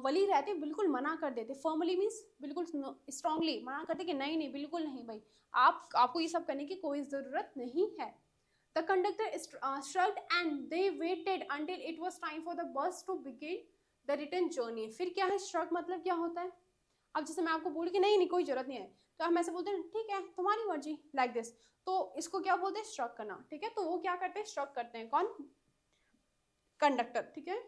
वली रहते हैं बिल्कुल मना कर देते, फॉर्मली मीन्स बिल्कुल स्ट्रांगली मना करते कि नहीं नहीं बिल्कुल नहीं भाई, आपको ये सब करने की कोई ज़रूरत नहीं है। The conductor shrugged and they waited until it was time for the bus to begin the return journey। फिर क्या है, shrug मतलब क्या होता है, अब जैसे मैं आपको बोलूँ कि नहीं नहीं कोई जरूरत नहीं है, तो हम ऐसे बोलते हैं ठीक है तुम्हारी मर्जी, लाइक दिस, तो इसको क्या बोलते हैं, श्रग करना, ठीक है। तो वो क्या करते हैं, श्रग करते हैं, कौन, कंडक्टर, ठीक है।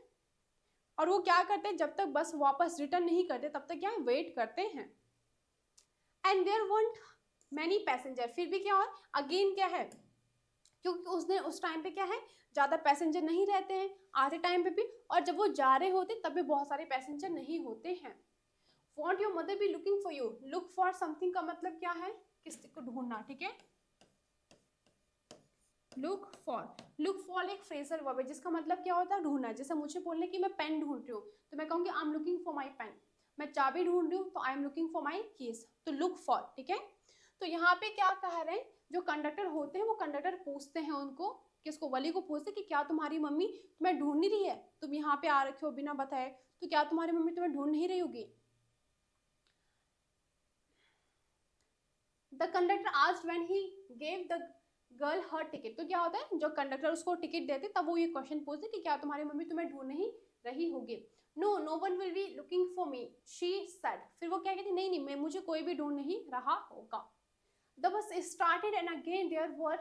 और वो क्या करते हैं, जब तक बस वापस रिटर्न नहीं करते तब तक क्या है, वेट करते हैं। And there weren't many passenger, फिर भी क्या और अगेन क्या है, क्योंकि उसने उस टाइम पे क्या है ज़्यादा पैसेंजर नहीं रहते हैं आधे टाइम पे भी, और जब वो जा रहे होते तब भी बहुत सारे पैसेंजर नहीं होते हैं। Want your mother B looking for you, look for something का मतलब क्या है, किसी को ढूंढना, ठीक है। लुक फॉर एक फ्रेजल वर्ब है जिसका मतलब क्या होता है, ढूंढना। जैसे मुझे बोलने की मैं पेन ढूंढ रही हूँ तो मैं कहूँगी I am looking for my pen, मैं चाबी ढूंढ रही हूँ तो I am looking for my keys, तो लुक फॉर, ठीक है। तो यहाँ पे क्या कह रहे हैं, जो कंडक्टर होते हैं वो कंडक्टर पूछते हैं उनको, किसको, वली को पूछते कि क्या तुम्हारी मम्मी तुम्हें ढूंढ नहीं रही है, तुम यहाँ पे आ रखे हो बिना बताए, तो क्या तुम्हारी मम्मी तुम्हें ढूंढ नहीं रही होगी। The conductor asked when he gave the girl her ticket. तो क्या होता है, जो कंडक्टर उसको टिकट देते तब वो ये क्वेश्चन पूछते कि क्या तुम्हारी मम्मी तुम्हें ढूंढ नहीं रही होगी। No no one will be looking for me she said. फिर वो क्या कहती, नहीं नहीं मैं, मुझे कोई भी ढूंढ नहीं रहा होगा। The bus started and again there were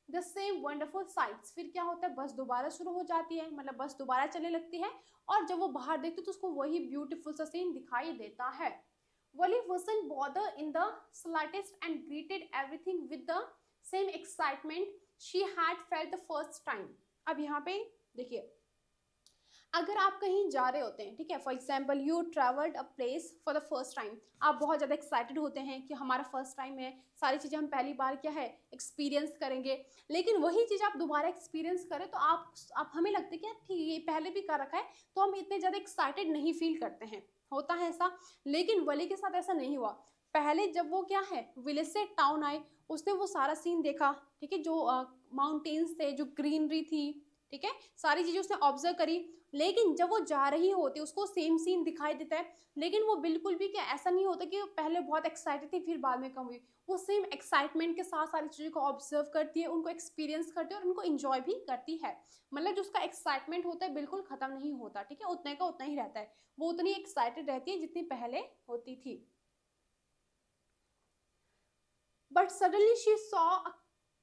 the same wonderful sights. फिर क्या होता है, बस दोबारा शुरू हो जाती है, मतलब बस दोबारा चलने लगती है, और जब वो बाहर देखती तो उसको वही ब्यूटीफुल सा सीन दिखाई देता है। Wally wasn't bothered in the slightest and greeted everything with the same excitement she had felt the first time। अब यहाँ पे देखिए, अगर आप कहीं जा रहे होते हैं, ठीक है, for example you travelled a place for the first time, आप बहुत ज़्यादा एक्साइटेड होते हैं कि हमारा फर्स्ट टाइम है, सारी चीज़ें हम पहली बार क्या है एक्सपीरियंस करेंगे, लेकिन वही चीज़ आप दोबारा एक्सपीरियंस करें तो आप हमें लगता है कि यार ठीक ये पहले भी कर रखा है, तो हम इतने ज़्यादा एक्साइटेड नहीं फील करते हैं, होता है ऐसा, लेकिन वली के साथ ऐसा नहीं हुआ। पहले जब वो क्या है विलेज से टाउन आए, उसने वो सारा सीन देखा, ठीक है, जो माउंटेन्स थे, जो ग्रीनरी थी, ठीक है, सारी चीजें उसने ऑब्जर्व करी। लेकिन जब वो जा रही होती उसको सेम सीन दिखाई देता है, लेकिन वो बिल्कुल भी क्या ऐसा नहीं होता कि पहले बहुत एक्साइटेड थी फिर बाद में कम हुई। वो सेम एक्साइटमेंट के साथ सारी चीज़ों को ऑब्जर्व करती है, उनको एक्सपीरियंस करती है और उनको इंजॉय भी करती है। मतलब जो उसका एक्साइटमेंट होता है बिल्कुल खत्म नहीं होता, ठीक है, उतने का उतना ही रहता है। वो उतनी एक्साइटेड रहती है जितनी पहले होती थी। But suddenly she saw a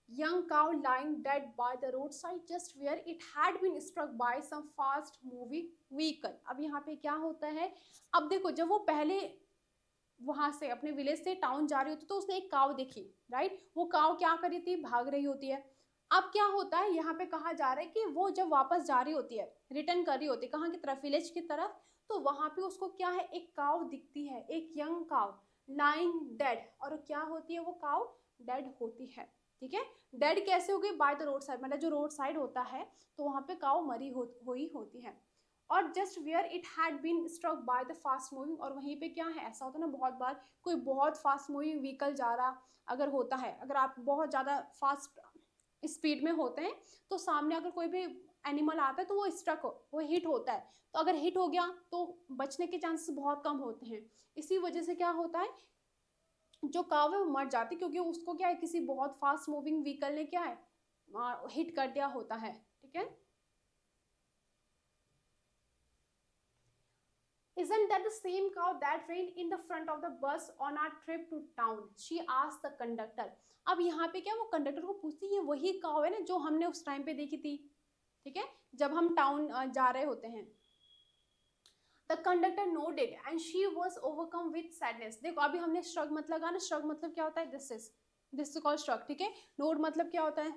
young cow lying dead by the roadside just where it had been struck by some fast moving vehicle। अब यहाँ पे क्या होता है, अब देखो जब वो पहले वहां से अपने विलेज से टाउन जा रही होती तो उसने एक काव देखी, राइट। वो काव क्या कर रही थी, भाग रही होती है। अब क्या होता है यहाँ पे कहा जा रहा है कि वो जब वापस जा रही होती है, रिटर्न कर रही होती है कहाँ की तरफ, विलेज की तरफ, तो वहां पे उसको क्या है एक काव दिखती है, एक यंग काव लाइंग डेड। और क्या होती है वो काव, डेड होती है, ठीक है। डेड कैसे हो गई, बाय द रोड साइड, मतलब जो रोड साइड होता है तो वहां पे काव मरी हुई होती है। और just where it had been struck by the fast moving, और वहीं पे क्या है ऐसा होता है ना, बहुत बार कोई बहुत फास्ट मूविंग व्हीकल जा रहा अगर होता है, अगर आप बहुत ज़्यादा फास्ट स्पीड में होते हैं तो सामने अगर कोई भी एनिमल आता है तो वो स्ट्रक वो हिट होता है। तो अगर हिट हो गया तो बचने के चांसेस बहुत कम होते हैं। इसी वजह से क्या होता है, जो काव है वो मर जाती, क्योंकि उसको क्या है किसी बहुत फास्ट मूविंग व्हीकल ने क्या है हिट कर दिया होता है, ठीक है। Isn't that the same cow that ran in the front of the bus on our trip to town? She asked the conductor। अब यहाँ पे क्या वो कंडक्टर को पूछती है, वही काव है ना जो हमने उस टाइम पे देखी थी, ठीक है, जब हम टाउन जा रहे होते हैं। The conductor nodded and she was overcome with sadness। देखो अभी हमने श्रग मतलब कहा ना, श्रग मतलब क्या होता है, दिस इज कॉल्ड श्रग, ठीक है। नोड मतलब क्या होता है,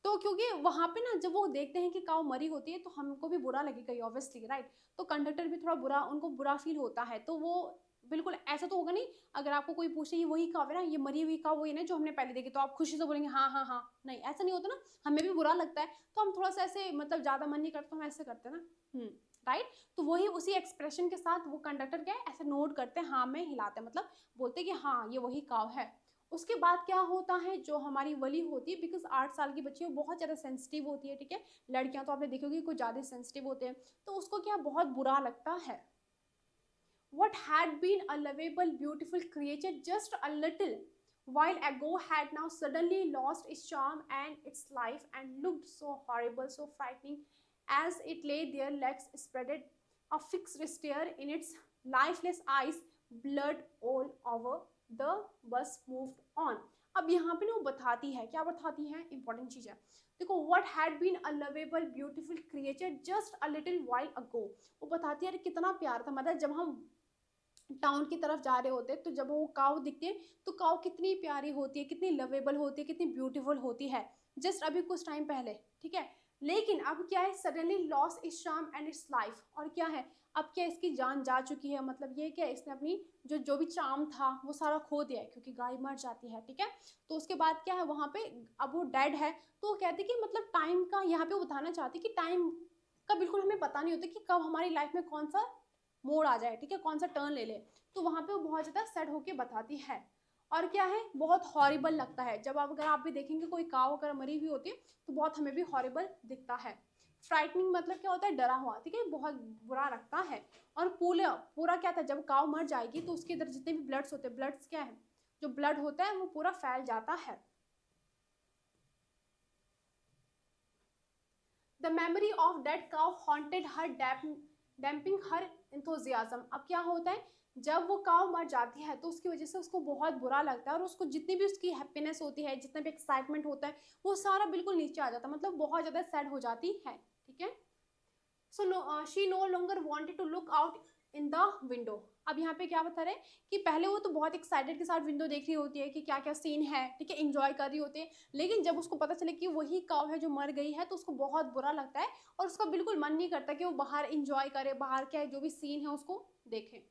तो क्योंकि वहां पे ना जब वो देखते हैं कि काव मरी होती है तो हमको भी बुरा लगेगा ऑब्वियसली, राइट। तो कंडक्टर भी थोड़ा बुरा, उनको बुरा फील होता है, तो वो बिल्कुल ऐसा तो होगा नहीं, अगर आपको कोई पूछे ये वही काव है ना, ये मरी हुई काव वही ना जो हमने पहले देखी, तो आप खुशी से बोलेंगे हाँ हाँ हाँ, नहीं ऐसा नहीं होता ना, हमें भी बुरा लगता है तो हम थोड़ा सा ऐसे मतलब ज्यादा मन नहीं करता तो हम ऐसे करते हैं ना, राइट। तो वही उसी एक्सप्रेशन के साथ वो कंडक्टर क्या है ऐसे नोट करते हैं, हाँ में हिलाते हैं, मतलब बोलते हैं कि हाँ ये वही काव है। उसके बाद क्या होता है, जो हमारी वली होती है, बिकॉज 8 साल की बच्ची वो बहुत ज़्यादा सेंसिटिव होती है, ठीक है, लड़कियां तो आपने देखी होगी कुछ ज़्यादा सेंसिटिव होते हैं, तो उसको क्या बहुत बुरा लगता है। What had been a lovable, beautiful creature just a little while ago had now suddenly lost its charm and its life and looked so horrible, so frightening as it lay there, legs spreaded, a fixed stare in its lifeless eyes, blood all over the bus moved on। अब यहाँ पे ना वो बताती है, क्या बताती है, इंपॉर्टेंट चीज है, देखो what had been a lovable beautiful creature just a little while ago, वो बताती है अरे कितना प्यार था, मतलब जब हम टाउन की तरफ जा रहे होते तो जब वो काव दिखती है तो काव कितनी प्यारी होती है, कितनी लवेबल होती है, कितनी ब्यूटीफुल होती है जस्ट अभी कुछ टाइम पहले, ठीक है। लेकिन अब क्या है, suddenly loss is charm and it's life, और क्या है अब क्या इसकी जान जा चुकी है, मतलब ये क्या है इसने अपनी जो भी चार्म था वो सारा खो दिया है, क्योंकि गाय मर जाती है, ठीक है। तो उसके बाद क्या है वहां पे अब वो डेड है, तो वो कहते कि मतलब टाइम का यहाँ पे वो बताना चाहती कि टाइम का बिल्कुल हमें पता नहीं होता कि कब हमारी लाइफ में कौन सा मोड़ आ जाए, ठीक है, कौन सा टर्न ले ले। तो वहां पे वो बहुत ज्यादा सैड होके बताती है। और क्या है, बहुत हॉरिबल लगता है जब आप अगर आप भी देखेंगे कोई काव अगर मरी हुई होती है तो बहुत हमें भी हॉरिबल दिखता है। फ्राइटनिंग मतलब क्या होता है, डरा हुआ, ठीक है, बहुत बुरा लगता है। और पूरा पूरा क्या था, जब काव मर जाएगी तो उसके अंदर जितने भी ब्लड्स होते हैं, ब्लड्स क्या है, जो ब्लड होता है वो पूरा फैल जाता है। The memory of dead cow haunted her, damping her enthusiasm. अब क्या होता है, जब वो काउ मर जाती है तो उसकी वजह से उसको बहुत बुरा लगता है और उसको जितनी भी उसकी हैप्पीनेस होती है, जितना भी एक्साइटमेंट होता है, वो सारा बिल्कुल नीचे आ जाता है, मतलब बहुत ज़्यादा सैड हो जाती है, ठीक है। So she no longer wanted to look out in the window. अब यहाँ पे क्या बता रहे हैं कि पहले वो तो बहुत एक्साइटेड के साथ विंडो देख रही होती है कि क्या क्या सीन है, ठीक है, एंजॉय कर रही होती है, लेकिन जब उसको पता चले कि वही काव है जो मर गई है तो उसको बहुत बुरा लगता है और उसका बिल्कुल मन नहीं करता कि वो बाहर एंजॉय करे, बाहर क्या जो भी सीन है उसको देखे।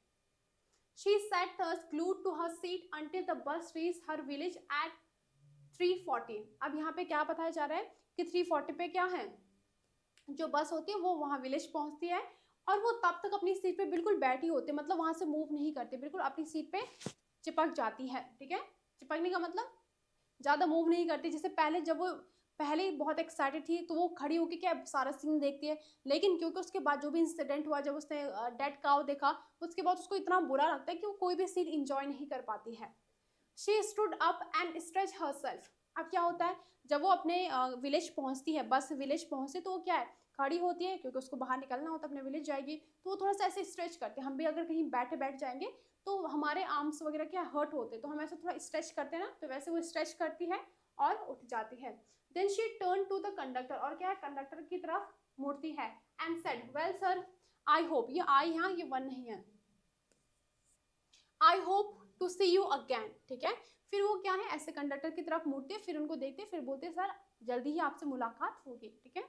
She sat thus glued to her seat until the bus reached her village at 3:40। अब यहाँ पे क्या बताया जा रहा है कि 3:40 पे क्या है, जो बस होती है वो वहां विलेज पहुंचती है और वो तब तक अपनी सीट पे बिल्कुल बैठी होते, मतलब वहां से मूव नहीं करते, बिल्कुल अपनी सीट पे चिपक जाती है। ठीक है, चिपकने का मतलब ज़्यादा मूव नहीं करती। जैसे पहले जब वो पहले ही बहुत एक्साइटेड थी तो वो खड़ी होकर क्या सारा सीन देखती है, लेकिन क्योंकि उसके बाद जो भी इंसिडेंट हुआ, जब उसने डेड काउ देखा, उसके बाद उसको इतना बुरा लगता है कि वो कोई भी सीन इंजॉय नहीं कर पाती है। She stood up and stretch herself. अब क्या होता है, जब वो अपने विलेज पहुंचती है, बस विलेज पहुंचती तो वो क्या है, खड़ी होती है, क्योंकि उसको बाहर निकलना होता है, अपने विलेज जाएगी, तो वो थोड़ा सा ऐसे स्ट्रेच करते हैं। हम भी अगर कहीं बैठ जाएंगे तो हमारे आर्म्स वगैरह क्या हर्ट होते हैं, तो हम ऐसे थोड़ा स्ट्रेच करते हैं ना, तो वैसे वो स्ट्रेच करती है और उठ जाती है। Then she turn to the conductor, और क्या है, कंडक्टर की तरफ मुड़ती है, and said, well sir, I hope, ये आई यहाँ, ये वन नहीं है, I hope to see you again. ठीक है, फिर वो क्या है, ऐसे कंडक्टर की तरफ मुड़ते, फिर उनको देखते, फिर बोलते सर जल्दी ही आपसे मुलाकात होगी। ठीक है,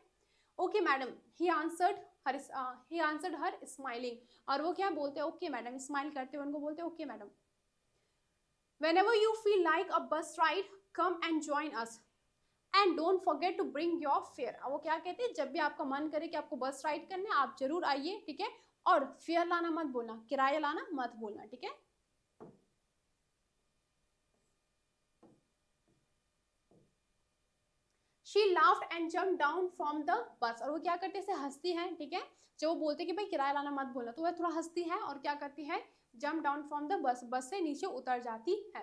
okay madam, he answered her smiling, और वो क्या बोलते हैं, ओके मैडम, स्माइल करते हुए उनको बोलते हैं okay madam. Whenever you feel like a bus ride, come and join us and don't forget to bring your fare। अब वो क्या कहते हैं, जब भी आपका मन करे कि आपको बस राइड करना है, आप जरूर आइए। ठीक है, और फेयर लाना मत बोलना, किराया लाना मत बोलना। ठीक है, she laughed and jump down from the bus, और वो क्या करते हैं, हंसती है। ठीक है, जब वो बोलते कि भाई किराया लाना मत बोलना, तो वह थोड़ा हंसती है और क्या करती है, jump down from the bus, बस से नीचे उतर जाती है।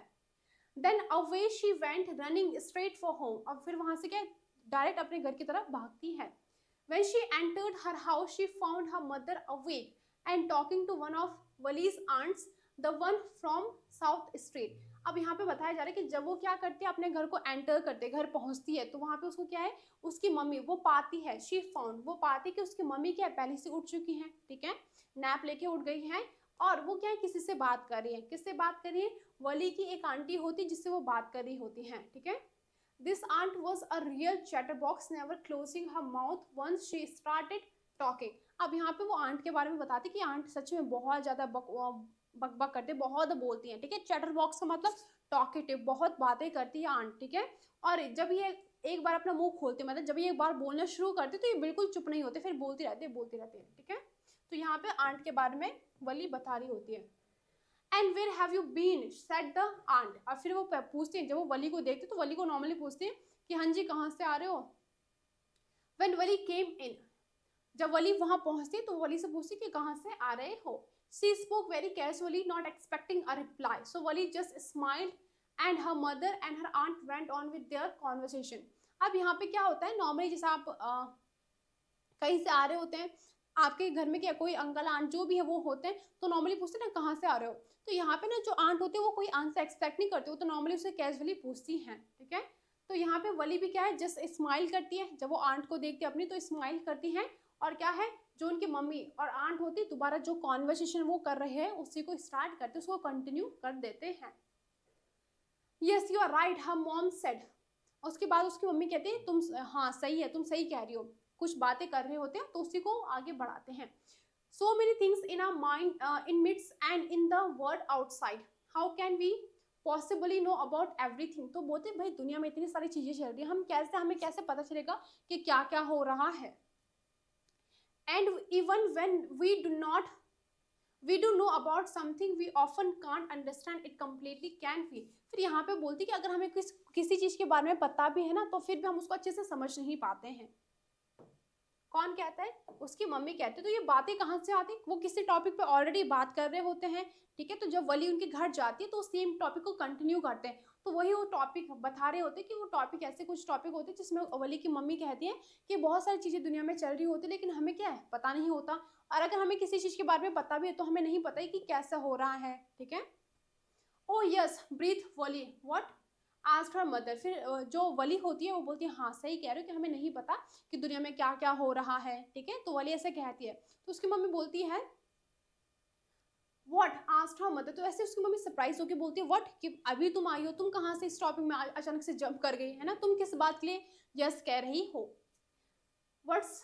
Then away she went running straight for home, अब फिर वहां से क्या डायरेक्ट अपने घर की तरफ भागती है। When she entered her house, she found her mother awake and talking to one of Wali's aunts, the one from South Street। अब यहाँ पे बताया जा रहा है कि जब वो क्या करती है, अपने घर को एंटर करते, घर पहुंचती है, तो वहां पे उसको क्या है, उसकी मम्मी वो पाती है, शी फाउंड, वो पाती कि उसकी मम्मी क्या है, पहले से उठ चुकी हैं। ठीक है, नैप लेके उठ गई हैं, और वो क्या है, किसी से बात कर रही है। किससे बात कर रही है, वली की एक आंटी होती जिससे वो बात कर रही होती हैं। ठीक है, this aunt was a real chatterbox, never closing her mouth once she started talking। अब यहाँ पे वो आंट के बारे में बताती कि आंट सच में बहुत ज़्यादा बक बक करते, बहुत बोलती हैं। ठीक है, चैटर बॉक्स का मतलब टॉकेटिव, बहुत बातें करती है आंट। ठीक है, और जब ये एक बार अपना मुंह खोलते, मतलब जब ये एक बार बोलना शुरू करते तो ये बिल्कुल चुप नहीं होते, फिर बोलती रहती है, बोलती रहती है। ठीक है, तो यहाँ पे आंट के बारे में वली बता रही होती है। And where have you been, said the aunt. और फिर वो पूछते हैं, जब वो वली को देखते तो वली को नॉर्मली पूछते हैं कि हाँ जी कहाँ से आ रहे हो। व्हेन वली केम इन, जब वली वहां पहुंचती तो वली से पूछती कि कहाँ से आ रहे हो। She spoke very casually, not expecting a reply, so Valli just smiled and her mother and her aunt went on with their conversation. अब यहाँ पे क्या होता है, नॉर्मली जैसे आप कहीं से आ रहे होते हैं, आपके घर में क्या कोई अंकल आंट जो भी है वो होते हैं, तो नॉर्मली पूछते हैं ना कहाँ से आ रहे हो। तो यहाँ पे ना जो आंट होती है वो कोई आंसर एक्सपेक्ट नहीं करते, वो तो नॉर्मली उसे कैजुअली पूछती हैं। ठीक है, तो यहाँ पे वली भी क्या है, जस्ट स्माइल करती है, जब वो आंट को देखती है अपनी तो स्माइल करती हैं, और क्या है, जो उनकी मम्मी और आंट होती दोबारा जो कॉन्वर्सेशन वो कर रहे हैं उसी को स्टार्ट करते, उसको कंटिन्यू कर देते हैं। Yes you are right, her mom said. उसके बाद उसकी मम्मी कहती है तुम, हाँ सही है, तुम सही कह रही हो। कुछ बातें कर रहे होते हैं तो उसी को आगे बढ़ाते हैं। So many things in our mind in midst and in the world outside, how can we possibly know about everything. तो बोलते भाई दुनिया में इतनी सारी चीजें चल रही है, हमें कैसे पता चलेगा कि क्या क्या हो रहा है। And even when we do know about something we often can't understand it completely, can we. फिर यहाँ पे बोलती कि अगर हमें किसी चीज के बारे में पता भी है ना, तो फिर भी हम उसको अच्छे से समझ नहीं पाते हैं। कौन कहता है, उसकी मम्मी कहती है। तो ये बातें कहाँ से आती, वो किसी टॉपिक पे ऑलरेडी बात कर रहे होते हैं। ठीक है, तो जब वली उनके घर जाती है तो सेम टॉपिक को कंटिन्यू करते हैं, तो वही वो टॉपिक बता रहे होते हैं कि वो टॉपिक ऐसे कुछ टॉपिक होते हैं जिसमें वली की मम्मी कहती है कि बहुत सारी चीज़ें दुनिया में चल रही होती है, लेकिन हमें क्या है पता नहीं होता, और अगर हमें किसी चीज़ के बारे में पता भी है तो हमें नहीं पता है कि कैसा हो रहा है। ठीक है, oh yes breathe Valli, what asked her mother. फिर जो वली होती है वो बोलती है हाँ सही कह रहे हो कि हमें नहीं पता कि दुनिया में क्या क्या हो रहा है। ठीक है, तो वली ऐसे कहती है, तो उसकी मम्मी बोलती है व्हाट आस्क्ड हर मदर। तो ऐसे उसकी मम्मी सरप्राइज होकर बोलती है व्हाट, कि अभी तुम आई हो, तुम कहाँ से इस टॉपिक में अचानक से जंप कर गई है ना, तुम किस बात के लिए यस कह रही हो। What's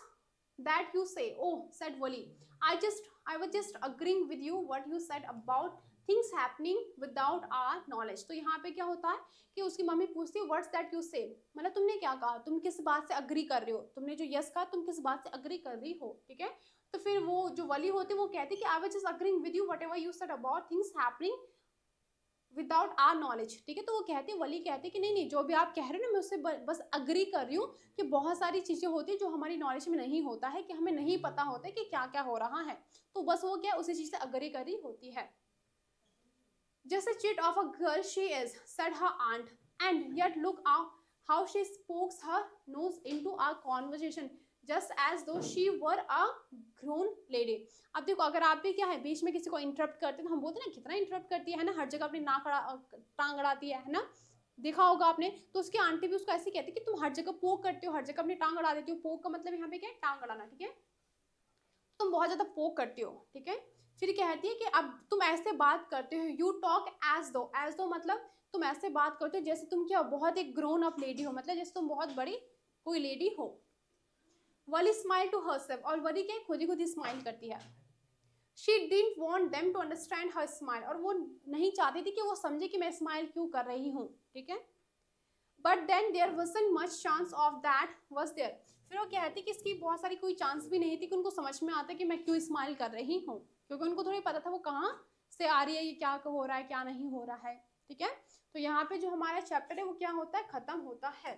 that you say, oh said Wali, I was just agreeing with you what you said about things happening without our knowledge। तो यहाँ पे क्या होता है कि उसकी मम्मी पूछती है व्हाट्स दैट यू से, मतलब तुमने क्या कहा, तुम किस बात से अग्री कर रहे हो, तुमने जो यस कहा तुम किस बात से अग्री कर रही हो। ठीक है, तो फिर वो जो वली होते वो कहते कि I was just agreeing with you whatever you said about things happening without our knowledge, ठीक है। तो वो कहते वली कहते कि नहीं नहीं जो भी आप कह रहे हो ना मैं उससे बस अग्री कर रही हूँ कि बहुत सारी चीज़ें होती है जो हमारी नॉलेज में नहीं होता है, कि हमें नहीं पता होता है कि क्या क्या हो रहा है, तो बस वो क्या उसी चीज़ से अग्री कर रही होती है। Just a chit of a girl she is, said her aunt, and yet look how she pokes her nose into our conversation, just as though she were a grown lady. अब देखो अगर आप भी क्या है बीच में किसी को इंटरप्ट करते हैं तो हम बोलते हैं ना कितना इंटरप्ट करती है ना, हर जगह अपनी नाक टांग अड़ाती है ना, देखा होगा आपने। तो उसकी आंटी भी उसको ऐसे कहती है कि तुम हर जगह पोक करते हो, हर जगह अपनी टांग अड़ा देती हो। पोक का मतलब यहाँ पे क्या है, टांग अड़ाना, ठीक है। तुम बहुत ज्यादा पोक करती हो, ठीक है। फिर कहती है कि अब तुम ऐसे बात करते हो, यू टॉक एज दो मतलब तुम ऐसे बात करते हो जैसे तुम क्या बहुत एक ग्रोन अप लेडी हो, मतलब जैसे तुम बहुत बड़ी कोई लेडी हो। वली स्माइल टू हरसेल्फ, और वली क्या खुद ही स्माइल करती है। She didn't want them to understand her smile, और वो नहीं चाहती थी कि वो समझे कि मैं स्माइल क्यों कर रही हूँ, ठीक है। But then there wasn't much chance of that was there, फिर वो कहती कि इसकी बहुत सारी कोई चांस भी नहीं थी कि उनको समझ में आता कि मैं क्यों स्माइल कर रही हूँ, क्योंकि उनको थोड़ी पता था वो कहाँ से आ रही है, ये क्या हो रहा है क्या नहीं हो रहा है, ठीक है। तो यहाँ पे जो हमारा चैप्टर है वो क्या होता है, खत्म होता है।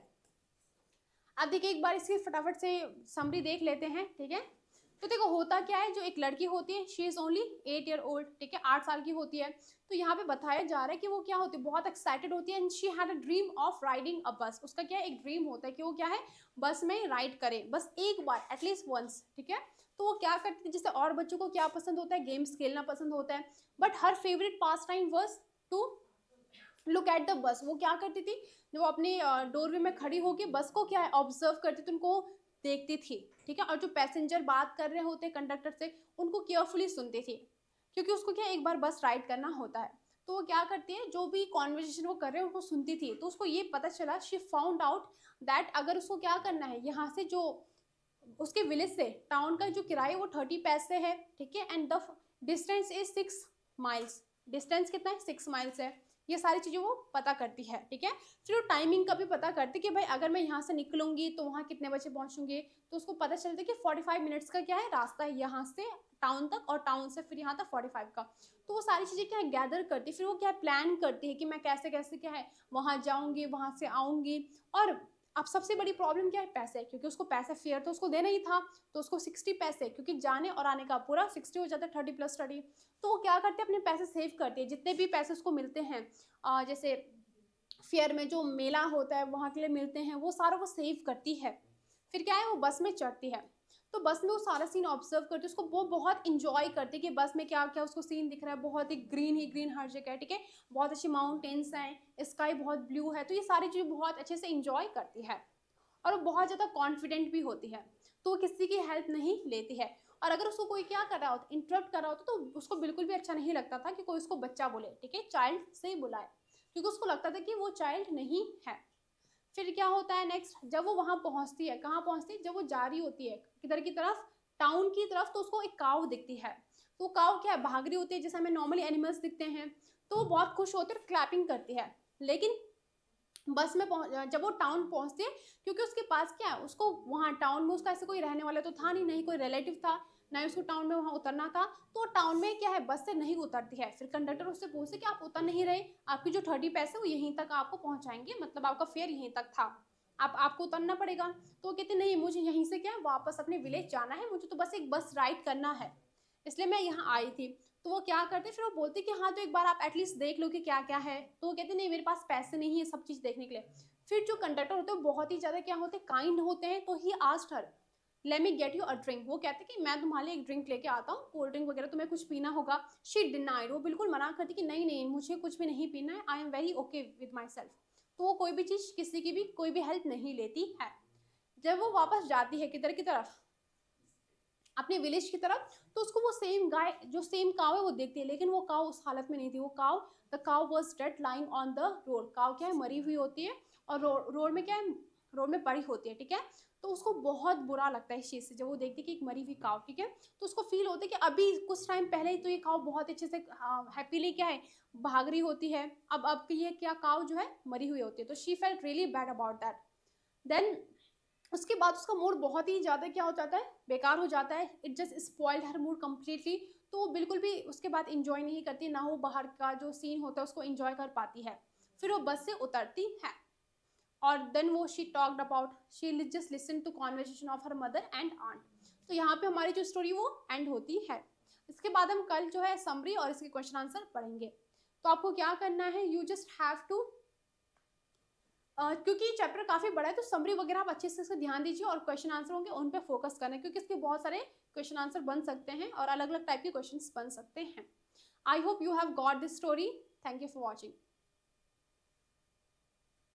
अब देखिए एक बार इसकी फटाफट से समरी देख लेते हैं, ठीक है। तो देखो होता क्या है, जो एक लड़की होती है she is only 8 year old, ठीक है, 8 साल की होती है। तो यहाँ पे बताया जा रहा है कि वो क्या होती है, बहुत एक्साइटेड होती है, and she had a dream of riding a बस। उसका क्या एक ड्रीम होता है कि वो क्या है बस में राइड करे, बस एक बार एटलीस्ट वंस, ठीक है। तो वो क्या करती थी, जैसे और बच्चों को क्या पसंद होता है, गेम्स खेलना पसंद होता है, but her favourite pastime was to look at the bus. वो क्या करती थी, जब वो अपने डोरवे में खड़ी होकर बस को क्या है ऑब्जर्व करती थी, उनको देखती थी, ठीक है। और जो पैसेंजर बात कर रहे होते कंडक्टर से उनको केयरफुली सुनती थी, क्योंकि उसको क्या एक बार बस राइड करना होता है। तो वो क्या करती है, जो भी कॉन्वर्जेशन वो कर रहे हैं उनको सुनती थी। तो उसको ये पता चला, शी फाउंड आउट दैट अगर उसको क्या करना है, यहाँ से जो उसके विलेज से टाउन का जो किराया वो 30 पैसे है, ठीक है, and the distance is 6 miles. Distance कितना है, 6 माइल्स है। ये सारी चीज़ें वो पता करती है, ठीक है। फिर वो टाइमिंग का भी पता करती कि भाई अगर मैं यहाँ से निकलूंगी तो वहाँ कितने बजे पहुँचूंगी। तो उसको पता चलता है कि 45 मिनट्स का क्या है रास्ता है यहाँ से टाउन तक, और टाउन से फिर यहाँ तक 45 का। तो वो सारी चीज़ें क्या है गैदर करती है, फिर वो क्या प्लान करती है कि मैं कैसे कैसे क्या है वहाँ जाऊँगी, वहाँ से आऊँगी। और अब सबसे बड़ी प्रॉब्लम क्या है, पैसे, क्योंकि उसको पैसे फेयर तो उसको देना ही था। तो उसको 60 पैसे, क्योंकि जाने और आने का पूरा 60 हो जाता है, 30 प्लस 30। तो वो क्या करते हैं अपने पैसे सेव करती है, जितने भी पैसे उसको मिलते हैं जैसे फेयर में जो मेला होता है वहाँ के लिए मिलते हैं, वो सारा वो सेव करती है। फिर क्या है वो बस में चढ़ती है। तो बस में वो सारा सीन ऑब्जर्व करती है, उसको वो बहुत इंजॉय करती है कि बस में क्या क्या उसको सीन दिख रहा है, बहुत ही ग्रीन हर जगह है, ठीक है। बहुत अच्छी माउंटेन्स हैं, स्काई बहुत ब्लू है, तो ये सारी चीज़ें बहुत अच्छे से इंजॉय करती है। और वो बहुत ज़्यादा कॉन्फिडेंट भी होती है, तो वो किसी की हेल्प नहीं लेती है। और अगर उसको कोई क्या कर रहा होता, इंटरप्ट कर रहा होता, तो उसको बिल्कुल भी अच्छा नहीं लगता था कि कोई उसको बच्चा बोले, ठीक है, चाइल्ड से ही बुलाए, क्योंकि उसको लगता था कि वो चाइल्ड नहीं है। फिर क्या होता है नेक्स्ट, जब वो वहां पहुंचती है, कहाँ पहुंचती है, जब वो जा रही होती है किधर की तरफ, टाउन की तरफ, तो उसको एक काव दिखती है। तो काव क्या है भाग रही होती है, जैसे हमें नॉर्मली एनिमल्स दिखते हैं। तो वो बहुत खुश होती है और क्लैपिंग करती है। लेकिन बस में जब वो टाउन पहुंचती है, क्योंकि उसके पास क्या है, उसको वहाँ टाउन में उसका ऐसे कोई रहने वाला तो था नहीं, नहीं कोई रिलेटिव था, ना ही उसको टाउन में वहाँ उतरना था। तो टाउन में क्या है बस से नहीं उतरती है। फिर कंडक्टर उससे पूछते कि आप उतर नहीं रहे, आपकी जो 30 पैसे वो यहीं तक आपको पहुँचाएंगे, मतलब आपका फेयर यहीं तक था, आपको उतरना पड़ेगा। तो वो कहते नहीं, मुझे यहीं से क्या वापस अपने विलेज जाना है, मुझे तो बस एक बस राइड करना है, इसलिए मैं यहाँ आई थी। तो वो क्या करते, फिर वो बोलते कि हाँ तो एक बार आप एटलीस्ट देख लो कि क्या क्या है। तो वो कहते नहीं, मेरे पास पैसे नहीं है सब चीज़ देखने के लिए। फिर जो कंडक्टर होते हैं बहुत ही ज़्यादा क्या होते हैं, काइंड होते हैं। तो he asked her let me get you a drink, वो कहते कि मैं तुम्हारे लिए एक ड्रिंक लेके आता हूँ, कोल्ड ड्रिंक वगैरह तुम्हें कुछ पीना होगा। शी डिनाइड, वो बिल्कुल मना करती कि नहीं नहीं मुझे कुछ भी नहीं पीना है, I am very okay with my self. तो वो कोई भी चीज़ किसी की भी कोई भी हेल्प नहीं लेती है। जब वो वापस जाती है किधर की तरफ, अपने विलेज की तरफ, तो उसको वो सेम गाय जो सेम काव है वो देखती है, लेकिन वो काव उस हालत में नहीं थी। वो काव, द काव was dead lying on the road. काव क्या है मरी हुई होती है, और रोड में क्या है, रोड में पड़ी होती है, ठीक है। तो उसको बहुत बुरा लगता है इस चीज़ से, जब वो देखती है कि एक मरी हुई काव, ठीक है। तो उसको फील होता है कि अभी कुछ टाइम पहले ही तो ये काव बहुत अच्छे से हैप्पीली क्या है भाग रही होती है, अब ये क्या काव जो है मरी हुई होती है। तो she felt really bad about that. Then उसके बाद उसका मूड बहुत ही ज़्यादा क्या हो जाता है, बेकार हो जाता है। It just spoiled her mood completely. तो वो बिल्कुल भी उसके बाद इंजॉय नहीं करती, ना वो बाहर का जो सीन होता है उसको इंजॉय कर पाती है। फिर वो बस से उतरती है और देन वो she talked about, she just listen to conversation of her mother and aunt. तो यहाँ पे हमारी जो स्टोरी वो एंड होती है। इसके बाद हम कल जो है समरी और इसके क्वेश्चन आंसर पढ़ेंगे। तो आपको क्या करना है, यू जस्ट हैव टू, क्योंकि चैप्टर काफ़ी बड़ा है तो समरी वगैरह आप अच्छे से इसका ध्यान दीजिए और क्वेश्चन आंसर होंगे उन पे फोकस करना है, क्योंकि इसके बहुत सारे क्वेश्चन आंसर बन सकते हैं और अलग अलग टाइप के क्वेश्चंस बन सकते हैं। I hope you have got this story. Thank you for watching.